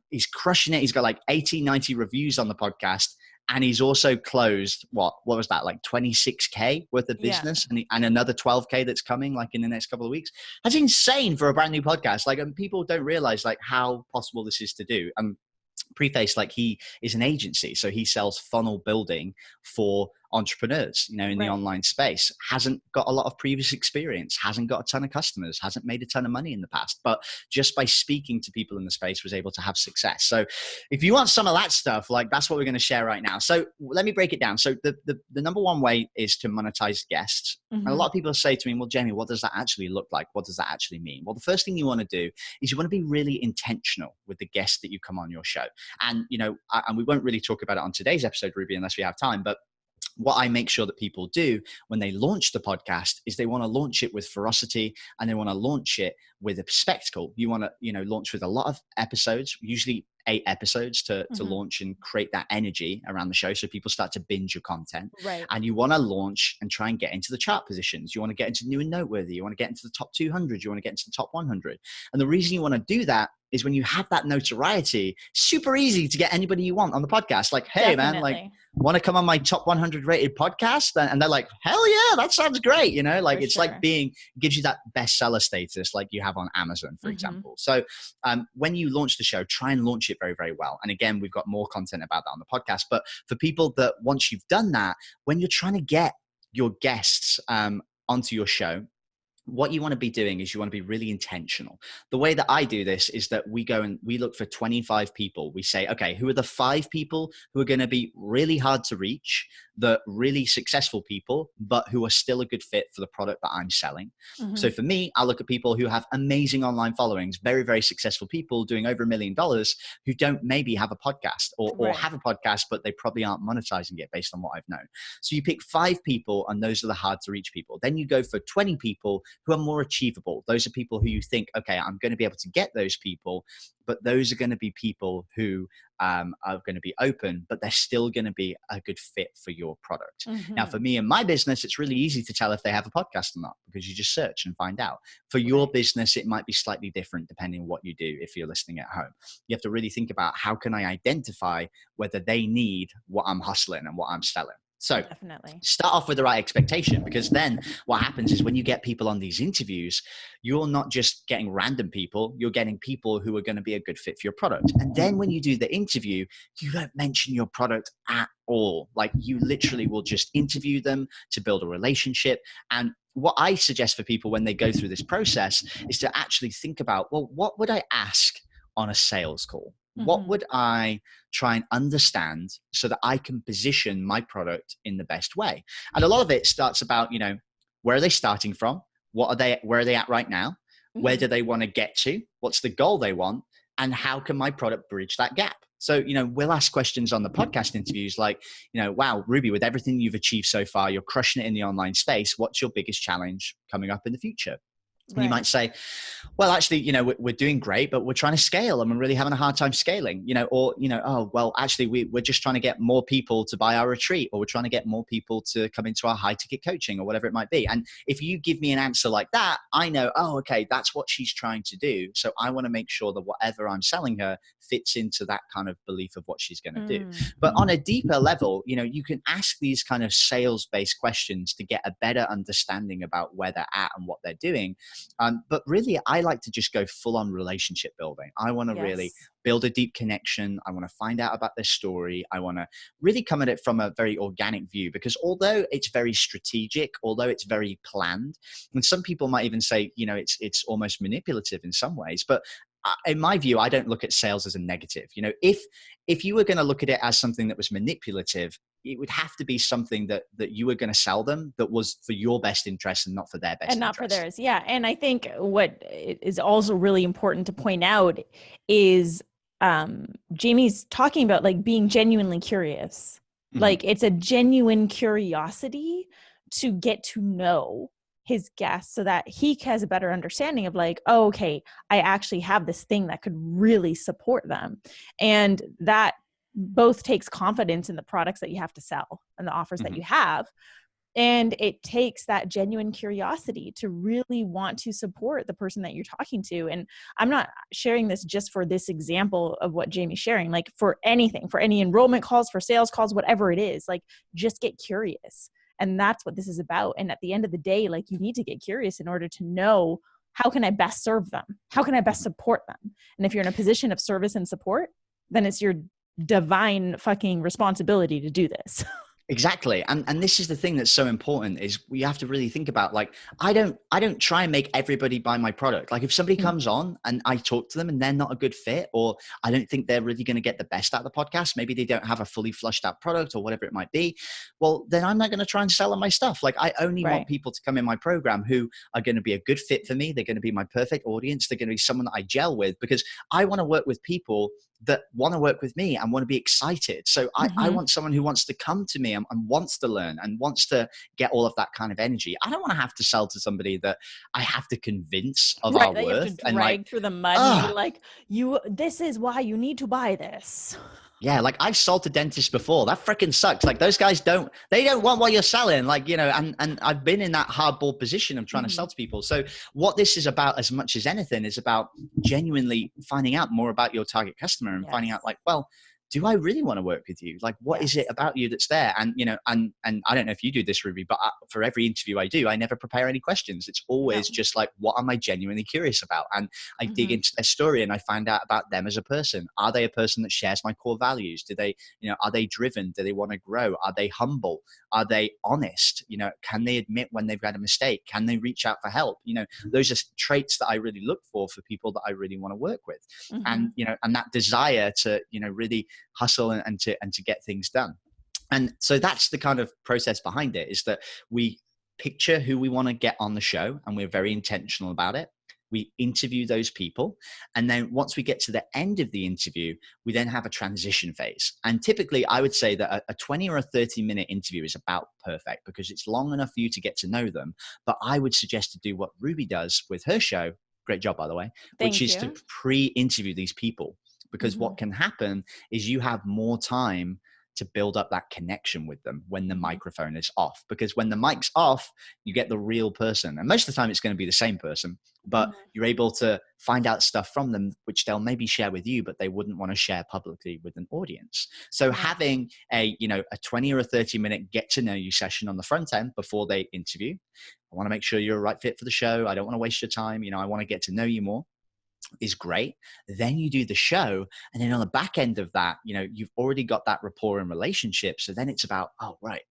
B: he's crushing it. He's got like 80, 90 reviews on the podcast. And he's also closed, what was that, like 26K worth of business, and another 12K that's coming like in the next couple of weeks. That's insane for a brand new podcast. Like, and people don't realize like how possible this is to do. Preface, like, he is an agency, so he sells funnel building for entrepreneurs, in the online space. Hasn't got a lot of previous experience, hasn't got a ton of customers, hasn't made a ton of money in the past, but just by speaking to people in the space was able to have success. So if you want some of that stuff, like, that's what we're going to share right now. So let me break it down. So the number one way is to monetize guests. And a lot of people say to me, well, Jamie, what does that actually look like? What does that actually mean? Well, the first thing you want to do is you want to be really intentional with the guests that you come on your show. And, and we won't really talk about it on today's episode, Ruby, unless we have time, but what I make sure that people do when they launch the podcast is they want to launch it with ferocity, and they want to launch it with a spectacle. You want to, launch with a lot of episodes, usually 8 episodes to launch and create that energy around the show, so people start to binge your content. Right. And you want to launch and try and get into the chart positions. You want to get into new and noteworthy. You want to get into the top 200. You want to get into the top 100. And the reason you want to do that is when you have that notoriety, super easy to get anybody you want on the podcast. Like, hey, man, like, want to come on my top 100 rated podcast? And they're like, hell yeah, that sounds great. Like, it's like gives you that bestseller status like you have on Amazon, for example. So when you launch the show, try and launch it very, very well. And again, we've got more content about that on the podcast. But for people that, once you've done that, when you're trying to get your guests onto your show, what you want to be doing is you want to be really intentional. The way that I do this is that we go and we look for 25 people. We say, okay, who are the 5 people who are going to be really hard to reach, the really successful people, but who are still a good fit for the product that I'm selling. So for me, I look at people who have amazing online followings, very, very successful people doing over $1 million who don't maybe have a podcast or have a podcast, but they probably aren't monetizing it based on what I've known. So you pick 5 people, and those are the hard to reach people. Then you go for 20 people who are more achievable. Those are people who you think, okay, I'm going to be able to get those people, but those are going to be people who are going to be open, but they're still going to be a good fit for your product. Now, for me and my business, it's really easy to tell if they have a podcast or not, because you just search and find out. For your business, it might be slightly different depending on what you do if you're listening at home. You have to really think about, how can I identify whether they need what I'm hustling and what I'm selling? So
A: Definitely.
B: start off with the right expectation, because then what happens is when you get people on these interviews, you're not just getting random people, you're getting people who are going to be a good fit for your product. And then when you do the interview, you don't mention your product at all. Like, you literally will just interview them to build a relationship. And what I suggest for people when they go through this process is to actually think about, well, what would I ask on a sales call? What would I try and understand so that I can position my product in the best way? And a lot of it starts about, where are they starting from? Where are they at right now? Where do they want to get to? What's the goal they want? And how can my product bridge that gap? So, we'll ask questions on the podcast interviews like, wow, Ruby, with everything you've achieved so far, you're crushing it in the online space. What's your biggest challenge coming up in the future? And you might say, well, actually, we're doing great, but we're trying to scale and we're really having a hard time scaling, oh, well, actually, we're just trying to get more people to buy our retreat, or we're trying to get more people to come into our high ticket coaching, or whatever it might be. And if you give me an answer like that, I know, oh, okay, that's what she's trying to do. So I want to make sure that whatever I'm selling her fits into that kind of belief of what she's going to do. But on a deeper level, you can ask these kind of sales-based questions to get a better understanding about where they're at and what they're doing. But really, I like to just go full on relationship building. I want to really build a deep connection. I want to find out about their story. I want to really come at it from a very organic view, because although it's very strategic, although it's very planned, and some people might even say, it's almost manipulative in some ways, but in my view, I don't look at sales as a negative. If you were going to look at it as something that was manipulative, it would have to be something that you were going to sell them that was for your best interest and not for their best
A: and not
B: interest.
A: for theirs. Yeah. And I think what is also really important to point out is Jamie's talking about like being genuinely curious. Like, it's a genuine curiosity to get to know his guests so that he has a better understanding of like, oh, okay, I actually have this thing that could really support them. And that both takes confidence in the products that you have to sell and the offers that you have. And it takes that genuine curiosity to really want to support the person that you're talking to. And I'm not sharing this just for this example of what Jamie's sharing, like for anything, for any enrollment calls, for sales calls, whatever it is, like just get curious. And that's what this is about. And at the end of the day, like you need to get curious in order to know, how can I best serve them? How can I best support them? And if you're in a position of service and support, then it's your divine fucking responsibility to do this.
B: Exactly. And this is the thing that's so important, is we have to really think about, like, I don't try and make everybody buy my product. Like, if somebody comes on and I talk to them and they're not a good fit, or I don't think they're really going to get the best out of the podcast, maybe they don't have a fully flushed out product or whatever it might be, well, then I'm not going to try and sell them my stuff. Like, I only want people to come in my program who are going to be a good fit for me. They're going to be my perfect audience. They're going to be someone that I gel with, because I want to work with people that want to work with me and want to be excited. So I want someone who wants to come to me and wants to learn and wants to get all of that kind of energy. I don't want to have to sell to somebody that I have to convince of our worth. You have to
A: drag through the mud and be like, this is why you need to buy this.
B: Yeah, like I've sold to dentists before. That freaking sucks. Like, those guys don't want what you're selling. Like, and I've been in that hardball position of trying to sell to people. So what this is about, as much as anything, is about genuinely finding out more about your target customer and finding out, like, well, do I really want to work with you? Like, what is it about you that's there? And, and I don't know if you do this, Ruby, but for every interview I do, I never prepare any questions. It's always just like, what am I genuinely curious about? And I dig into their story and I find out about them as a person. Are they a person that shares my core values? Do they, are they driven? Do they want to grow? Are they humble? Are they honest? Can they admit when they've had a mistake? Can they reach out for help? Those are traits that I really look for people that I really want to work with. And, and that desire to, really hustle and to get things done. And so that's the kind of process behind it, is that we picture who we want to get on the show and we're very intentional about it. we interview those people. And then once we get to the end of the interview, we then have a transition phase. And typically I would say that a 20 or a 30-minute interview is about perfect because it's long enough for you to get to know them. But I would suggest to do what Ruby does with her show. Great job, by the way, which
A: Thank
B: is to
A: you.
B: pre-interview these people. Because what can happen is you have more time to build up that connection with them when the microphone is off. Because when the mic's off, you get the real person. And most of the time it's going to be the same person, but you're able to find out stuff from them, which they'll maybe share with you, but they wouldn't want to share publicly with an audience. So having a 20 or a 30-minute get to know you session on the front end before they interview. I want to make sure you're a right fit for the show. I don't want to waste your time. I want to get to know you more. Is great. Then you do the show, and then on the back end of that, you've already got that rapport and relationship. So then it's about, oh right,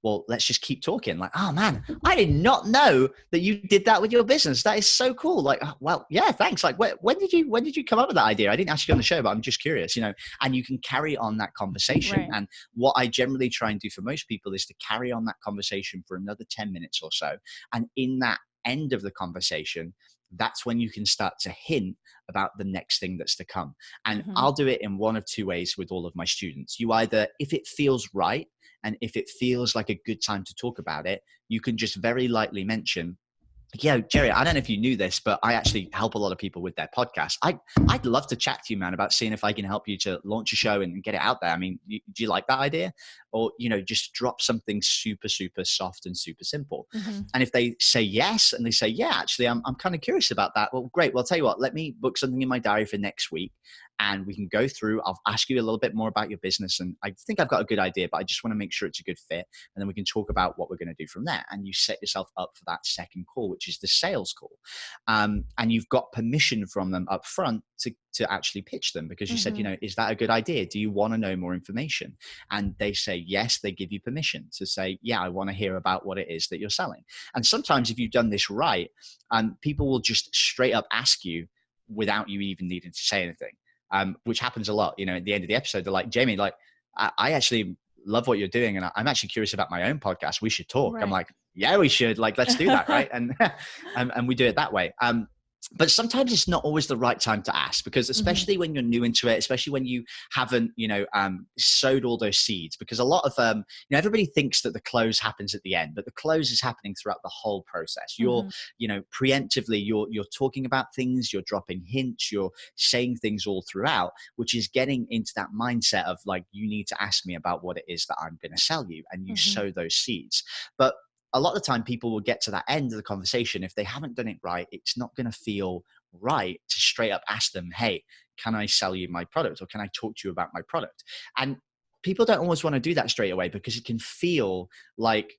B: well, let's just keep talking. Like, oh man, I did not know that you did that with your business. That is so cool. Like, oh, well, yeah, thanks. Like, when did you come up with that idea? I didn't ask you on the show, but I'm just curious. And you can carry on that conversation.
A: Right.
B: And what I generally try and do for most people is to carry on that conversation for another 10 minutes or so. And in that end of the conversation, that's when you can start to hint about the next thing that's to come. And I'll do it in one of two ways with all of my students. You either, if it feels right, and if it feels like a good time to talk about it, you can just very lightly mention, yeah, Jerry, I don't know if you knew this, but I actually help a lot of people with their podcasts. I'd love to chat to you, man, about seeing if I can help you to launch a show and get it out there. I mean, do you like that idea? Or, just drop something super, super soft and super simple. And if they say yes, and they say, yeah, actually, I'm kind of curious about that. Well, great. Well, I'll tell you what, let me book something in my diary for next week. And we can go through, I'll ask you a little bit more about your business. And I think I've got a good idea, but I just want to make sure it's a good fit. And then we can talk about what we're going to do from there. And you set yourself up for that second call, which is the sales call. And you've got permission from them up front to actually pitch them, because you said, is that a good idea? Do you want to know more information? And they say, yes, they give you permission to say, yeah, I want to hear about what it is that you're selling. And sometimes if you've done this right, people will just straight up ask you without you even needing to say anything. Which happens a lot. At the end of the episode, they're like, Jamie, like, I actually love what you're doing, and I'm actually curious about my own podcast. We should talk. Right. I'm like, yeah, we should. Like, let's do that, right? And we do it that way. But sometimes it's not always the right time to ask, because especially when you're new into it, especially when you haven't, sowed all those seeds, because a lot of, everybody thinks that the close happens at the end, but the close is happening throughout the whole process. You're, preemptively, you're talking about things, you're dropping hints, you're saying things all throughout, which is getting into that mindset of like, you need to ask me about what it is that I'm going to sell you, and you sow those seeds. But a lot of the time people will get to that end of the conversation. If they haven't done it right, it's not going to feel right to straight up ask them, hey, can I sell you my product? Or can I talk to you about my product? And people don't always want to do that straight away, because it can feel like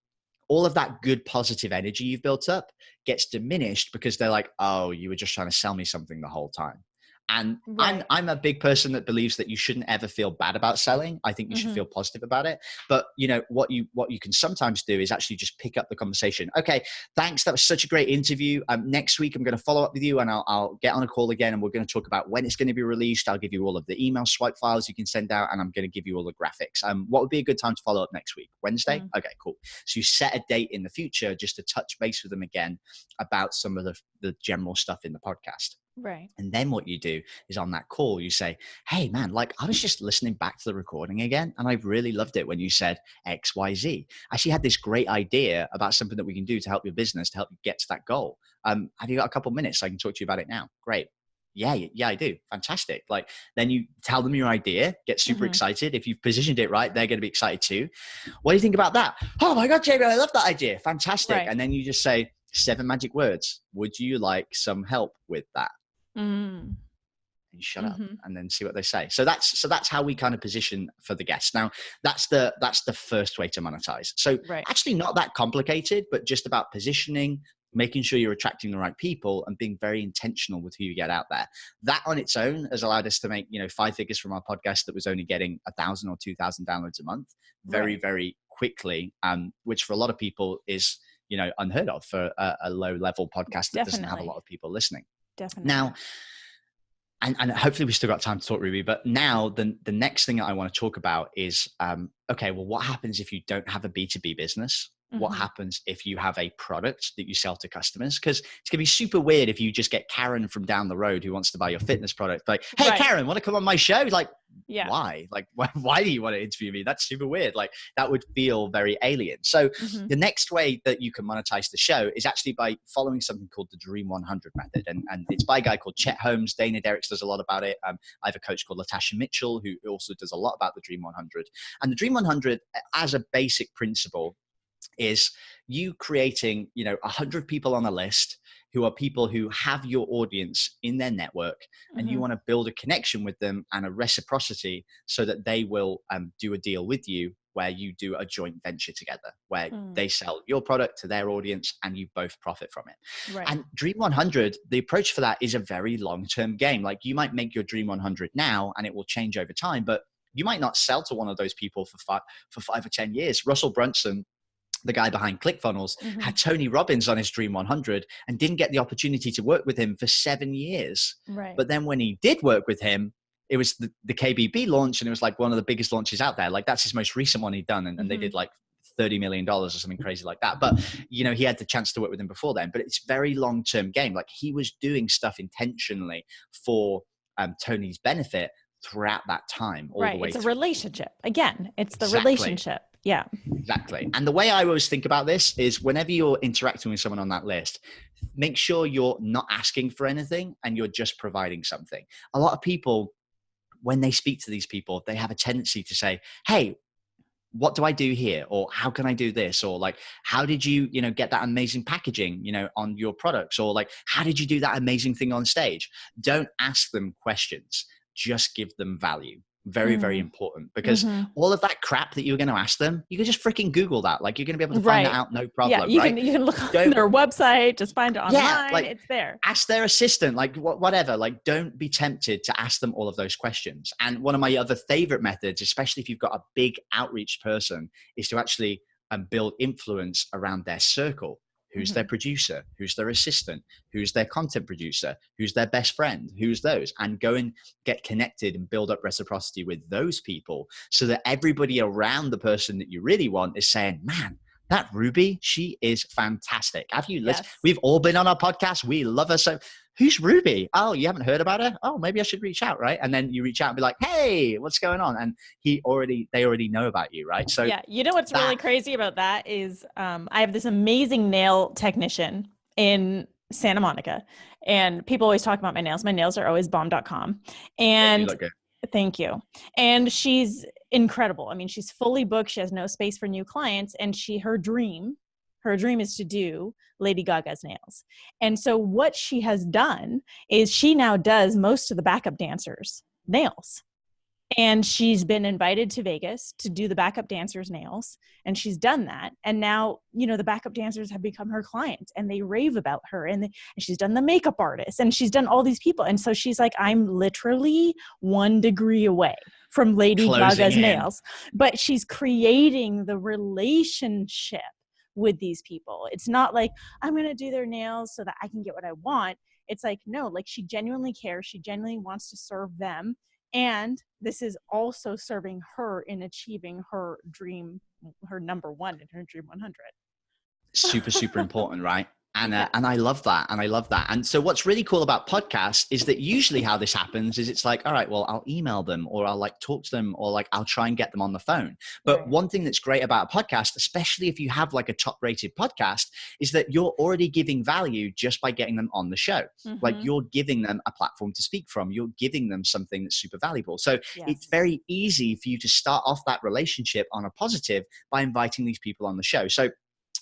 B: all of that good positive energy you've built up gets diminished, because they're like, oh, you were just trying to sell me something the whole time. And I'm a big person that believes that you shouldn't ever feel bad about selling. I think you should feel positive about it. But what you can sometimes do is actually just pick up the conversation. Okay, thanks. That was such a great interview. Next week I'm going to follow up with you, and I'll get on a call again, and we're going to talk about when it's going to be released. I'll give you all of the email swipe files you can send out, and I'm going to give you all the graphics. What would be a good time to follow up next week? Wednesday? Okay, cool. So you set a date in the future just to touch base with them again about some of the general stuff in the podcast.
A: Right.
B: And then what you do is on that call, you say, hey man, like I was just listening back to the recording again, and I really loved it when you said X, Y, Z. I actually had this great idea about something that we can do to help your business, to help you get to that goal. Have you got a couple of minutes so I can talk to you about it now? Great. Yeah, I do. Fantastic. Like, then you tell them your idea, get super excited. If you've positioned it right, they're going to be excited too. What do you think about that? Oh my God, Jamie, I love that idea. Fantastic. Right. And then you just say 7 magic words. Would you like some help with that? And you shut up and then see what they say. So that's how we kind of position for the guests. Now that's the first way to monetize. So actually not that complicated, but just about positioning, making sure you're attracting the right people, and being very intentional with who you get out there. That on its own has allowed us to make 5 figures from our podcast that was only getting 1,000 or 2,000 downloads a month very, very quickly, which for a lot of people is unheard of for a low level podcast that doesn't have a lot of people listening.
A: Definitely.
B: Now, and hopefully we still got time to talk, Ruby, but now the next thing that I want to talk about is, okay, well, what happens if you don't have a B2B business? what happens if you have a product that you sell to customers, because it's going to be super weird if you just get Karen from down the road who wants to buy your fitness product, like, hey,
A: Right.
B: Karen, want to come on my show? Like,
A: Yeah.
B: why? Like, why do you want to interview me? That's super weird. Like, that would feel very alien. So the next way that you can monetize the show is actually by following something called the Dream 100 method. And it's by a guy called Chet Holmes. Dana Derricks does a lot about it. I have a coach called Latasha Mitchell, who also does a lot about the Dream 100. And the Dream 100, as a basic principle, is you creating, 100 people on a list who are people who have your audience in their network, and you want to build a connection with them and a reciprocity so that they will do a deal with you where you do a joint venture together, where they sell your product to their audience and you both profit from it.
A: Right.
B: And Dream 100, the approach for that is a very long-term game. Like, you might make your Dream 100 now and it will change over time, but you might not sell to one of those people for 5 or 10 years. Russell Brunson, the guy behind ClickFunnels, had Tony Robbins on his Dream 100 and didn't get the opportunity to work with him for 7 years.
A: Right.
B: But then when he did work with him, it was the KBB launch, and it was like one of the biggest launches out there. Like, that's his most recent one he'd done. And they did like $30 million or something crazy like that. But, he had the chance to work with him before then. But it's very long-term game. Like, he was doing stuff intentionally for Tony's benefit throughout that time. All the way
A: It's a
B: through.
A: Relationship. Again, it's the relationship. Yeah.
B: Exactly. And the way I always think about this is, whenever you're interacting with someone on that list, make sure you're not asking for anything and you're just providing something. A lot of people, when they speak to these people, they have a tendency to say, hey, what do I do here? Or how can I do this? Or like, how did you, get that amazing packaging, on your products? Or like, how did you do that amazing thing on stage? Don't ask them questions. Just give them value. Very, very important, because all of that crap that you're going to ask them, you can just freaking Google that. Like, you're going to be able to find that out, no problem.
A: Yeah, you can look on their website, just find it online.
B: Yeah, like,
A: it's there.
B: Ask their assistant, like whatever. Like, don't be tempted to ask them all of those questions. And one of my other favorite methods, especially if you've got a big outreach person, is to actually build influence around their circle. Who's their producer? Who's their assistant? Who's their content producer? Who's their best friend? Who's those? And go and get connected and build up reciprocity with those people, so that everybody around the person that you really want is saying, man, that Ruby, she is fantastic. Have you listened? We've all been on our podcast. We love her. So who's Ruby? Oh, you haven't heard about her? Oh, maybe I should reach out, right? And then you reach out and be like, hey, what's going on? And they already know about you, right? So
A: yeah, what's really crazy about that is I have this amazing nail technician in Santa Monica, and people always talk about my nails. My nails are always bomb.com. And
B: you look good.
A: Thank you. And she's incredible. I mean, she's fully booked. She has no space for new clients. And her dream is to do Lady Gaga's nails. And so what she has done is she now does most of the backup dancers' nails. And she's been invited to Vegas to do the backup dancers' nails. And she's done that. And now, the backup dancers have become her clients and they rave about her. And she's done the makeup artist and she's done all these people. And so she's like, I'm literally 1 degree away from Lady Gaga's nails. But she's creating the relationship with these people. It's not like, I'm going to do their nails so that I can get what I want. It's like, no, like, she genuinely cares. She genuinely wants to serve them. And this is also serving her in achieving her dream, her number one in her Dream 100.
B: Super, super important, right? And I love that. And so what's really cool about podcasts is that usually how this happens is it's like, all right, well, I'll email them, or I'll like talk to them, or like I'll try and get them on the phone. But one thing that's great about a podcast, especially if you have like a top rated podcast, is that you're already giving value just by getting them on the show. Like, you're giving them a platform to speak from. You're giving them something that's super valuable. So it's very easy for you to start off that relationship on a positive by inviting these people on the show. So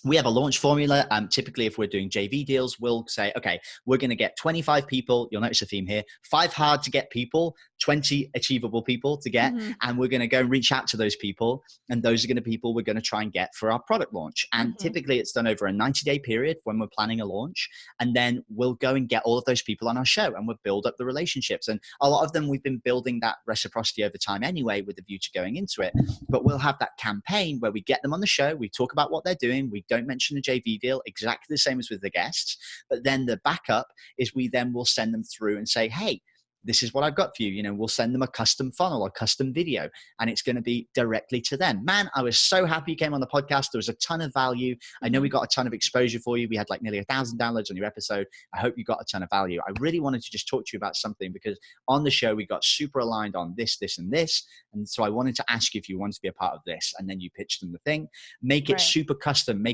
B: we have a launch formula. Typically, if we're doing JV deals, we'll say, okay, we're going to get 25 people. You'll notice a theme here: 5 hard to get people, 20 achievable people to get. And we're going to go and reach out to those people. And those are going to be people we're going to try and get for our product launch. And typically it's done over a 90-day period when we're planning a launch. And then we'll go and get all of those people on our show and we'll build up the relationships. And a lot of them, we've been building that reciprocity over time anyway, with a view to going into it. But we'll have that campaign where we get them on the show. We talk about what they're doing. We don't mention the JV deal, exactly the same as with the guests. But then the backup is we then will send them through and say, hey, this is what I've got for you. We'll send them a custom funnel, a custom video, and it's going to be directly to them. Man, I was so happy you came on the podcast. There was a ton of value. I know we got a ton of exposure for you. We had like nearly 1,000 downloads on your episode. I hope you got a ton of value. I really wanted to just talk to you about something, because on the show, we got super aligned on this, this, and this. And so I wanted to ask you if you wanted to be a part of this, and then you pitched them the thing. Make it super custom,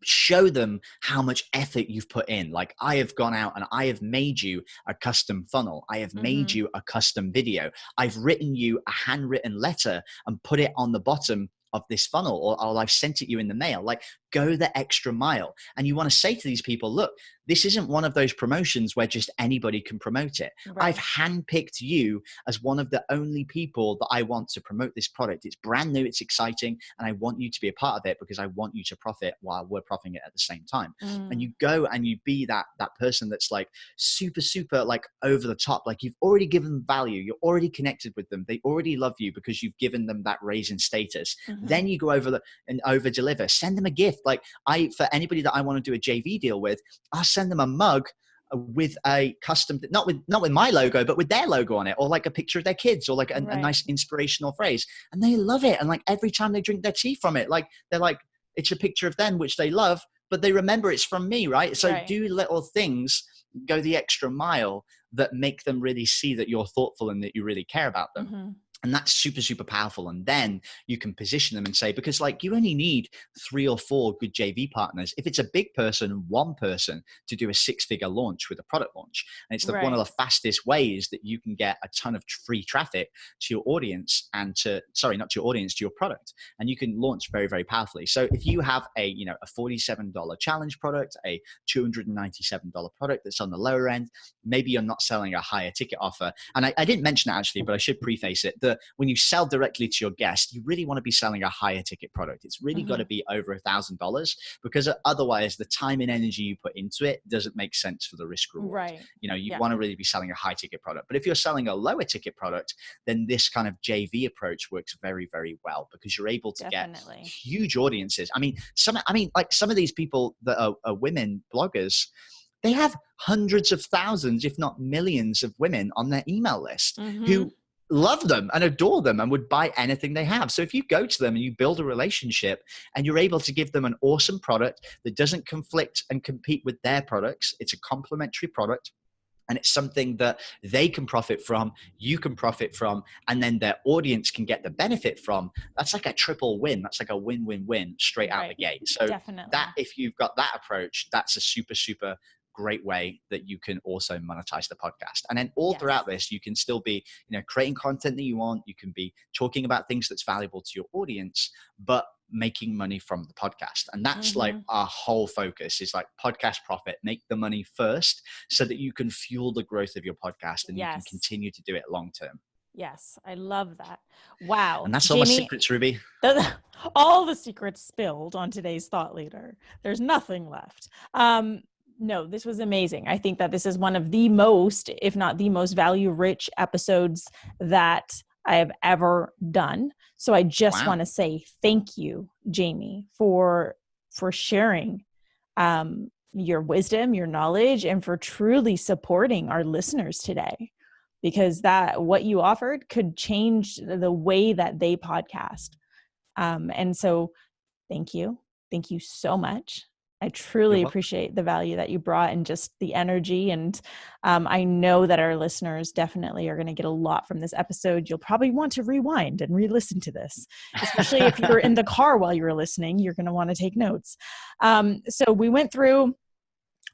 B: show them how much effort you've put in. Like, I have gone out and I have made you a custom funnel. I have made you a custom video. I've written you a handwritten letter and put it on the bottom of this funnel, or I've sent it you in the mail. Like, go the extra mile. And you want to say to these people, look, this isn't one of those promotions where just anybody can promote it. Right. I've handpicked you as one of the only people that I want to promote this product. It's brand new, it's exciting, and I want you to be a part of it because I want you to profit while we're profiting it at the same time. And you go and you be that person that's like super, super like over the top. Like, you've already given them value. You're already connected with them. They already love you because you've given them that raise in status. Then you go over and over deliver. Send them a gift. Like, for anybody that I want to do a JV deal with, I'll send them a mug with a custom, not with my logo, but with their logo on it, or like a picture of their kids, or like a nice inspirational phrase. And they love it. And like, every time they drink their tea from it, like, they're like, it's a picture of them, which they love, but they remember it's from me, right? So do little things, go the extra mile, that make them really see that you're thoughtful and that you really care about them. And that's super, super powerful. And then you can position them and say, because like, you only need 3 or 4 good JV partners. If it's a big person, one person to do a 6-figure launch with a product launch. And it's one of the fastest ways that you can get a ton of free traffic to your audience and to your product. And you can launch very, very powerfully. So if you have a $47 challenge product, a $297 product that's on the lower end, maybe you're not selling a higher ticket offer. And I didn't mention it actually, but I should preface it. When you sell directly to your guest, you really want to be selling a higher ticket product. It's really got to be over $1,000, because otherwise the time and energy you put into it doesn't make sense for the risk reward. You want to really be selling a high ticket product. But if you're selling a lower ticket product, then this kind of JV approach works very, very well, because you're able to get huge audiences. Some of these people that are women bloggers, they have hundreds of thousands, if not millions of women on their email list who love them and adore them and would buy anything they have. So if you go to them and you build a relationship and you're able to give them an awesome product that doesn't conflict and compete with their products, it's a complementary product, and it's something that they can profit from, you can profit from, and then their audience can get the benefit from, that's like a triple win. That's like a win-win-win straight out the gate. So that, if you've got that approach, that's a super, super great way that you can also monetize the podcast. And then all throughout this, you can still be, creating content that you want. You can be talking about things that's valuable to your audience, but making money from the podcast. And that's like our whole focus, is like podcast profit, make the money first so that you can fuel the growth of your podcast and you can continue to do it long term.
A: Yes, I love that. Wow.
B: And that's all my secrets, Ruby.
A: All the secrets spilled on today's Thought Leader. There's nothing left. No, this was amazing. I think that this is one of the most, if not the most value-rich episodes that I have ever done. So I just want to say thank you, Jamie, for sharing your wisdom, your knowledge, and for truly supporting our listeners today, because what you offered could change the way that they podcast. And so thank you. Thank you so much. I truly appreciate the value that you brought and just the energy. And I know that our listeners definitely are going to get a lot from this episode. You'll probably want to rewind and re-listen to this, especially if you're in the car while you're listening, you're going to want to take notes. So we went through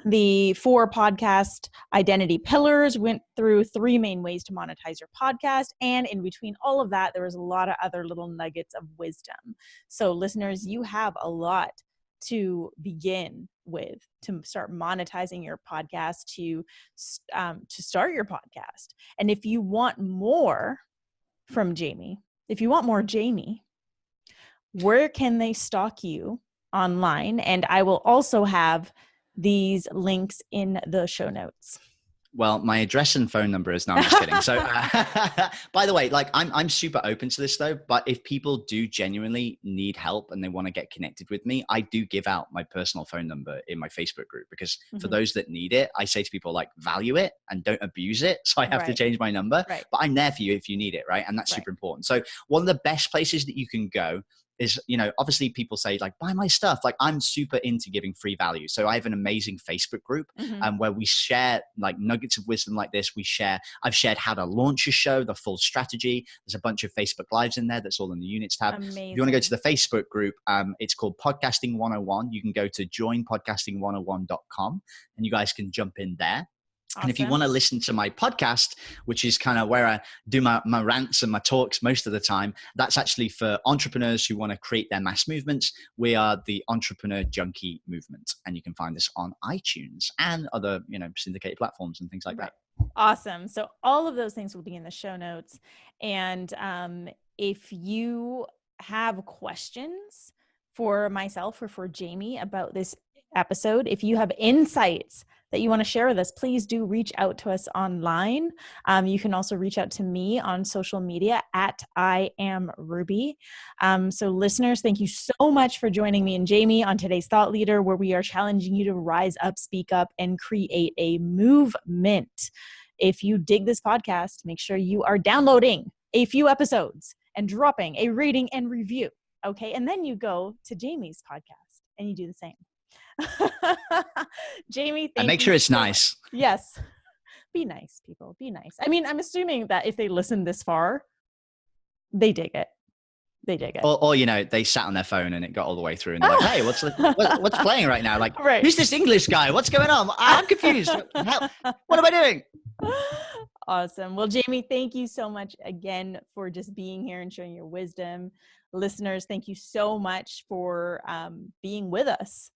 A: the 4 podcast identity pillars, went through 3 main ways to monetize your podcast. And in between all of that, there was a lot of other little nuggets of wisdom. So listeners, you have a lot to begin with to start monetizing your podcast, to start your podcast. And if you want more from Jamie, where can they stalk you online? And I will also have these links in the show notes.
B: Well, my address and phone number is, no, I'm just kidding. So, by the way, like I'm super open to this though, but if people do genuinely need help and they want to get connected with me, I do give out my personal phone number in my Facebook group, because for those that need it, I say to people, like, value it and don't abuse it. So I have to change my number, but I'm there for you if you need it. Right. And that's super important. So one of the best places that you can go is, obviously people say, like, buy my stuff. Like, I'm super into giving free value. So I have an amazing Facebook group where we share like nuggets of wisdom like this. I've shared how to launch a show, the full strategy. There's a bunch of Facebook lives in there. That's all in the units tab.
A: Amazing.
B: If you want to go to the Facebook group, it's called Podcasting 101. You can go to joinpodcasting101.com and you guys can jump in there. Awesome. And if you want to listen to my podcast, which is kind of where I do my rants and my talks most of the time, that's actually for entrepreneurs who want to create their mass movements. We are the Entrepreneur Junkie Movement, and you can find this on iTunes and other, syndicated platforms and things like that.
A: Awesome. So all of those things will be in the show notes. And if you have questions for myself or for Jamie about this episode, if you have insights that you want to share with us, please do reach out to us online. You can also reach out to me on social media at I am Ruby. So listeners, thank you so much for joining me and Jamie on today's Thought Leader, where we are challenging you to rise up, speak up, and create a movement. If you dig this podcast, make sure you are downloading a few episodes and dropping a rating and review. Okay. And then you go to Jamie's podcast and you do the same. Jamie, thank you.
B: And make sure it's nice.
A: Yes. Be nice, people. Be nice. I mean, I'm assuming that if they listen this far, they dig it. They dig it.
B: Or they sat on their phone and it got all the way through and they're like, hey, what's playing right now? Like, who's this English guy? What's going on? I'm confused. What am I doing?
A: Awesome. Well, Jamie, thank you so much again for just being here and sharing your wisdom. Listeners, thank you so much for being with us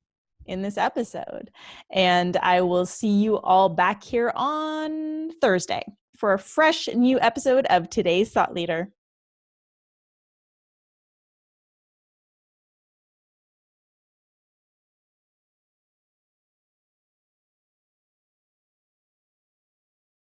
A: in this episode. And I will see you all back here on Thursday for a fresh new episode of Today's Thought Leader.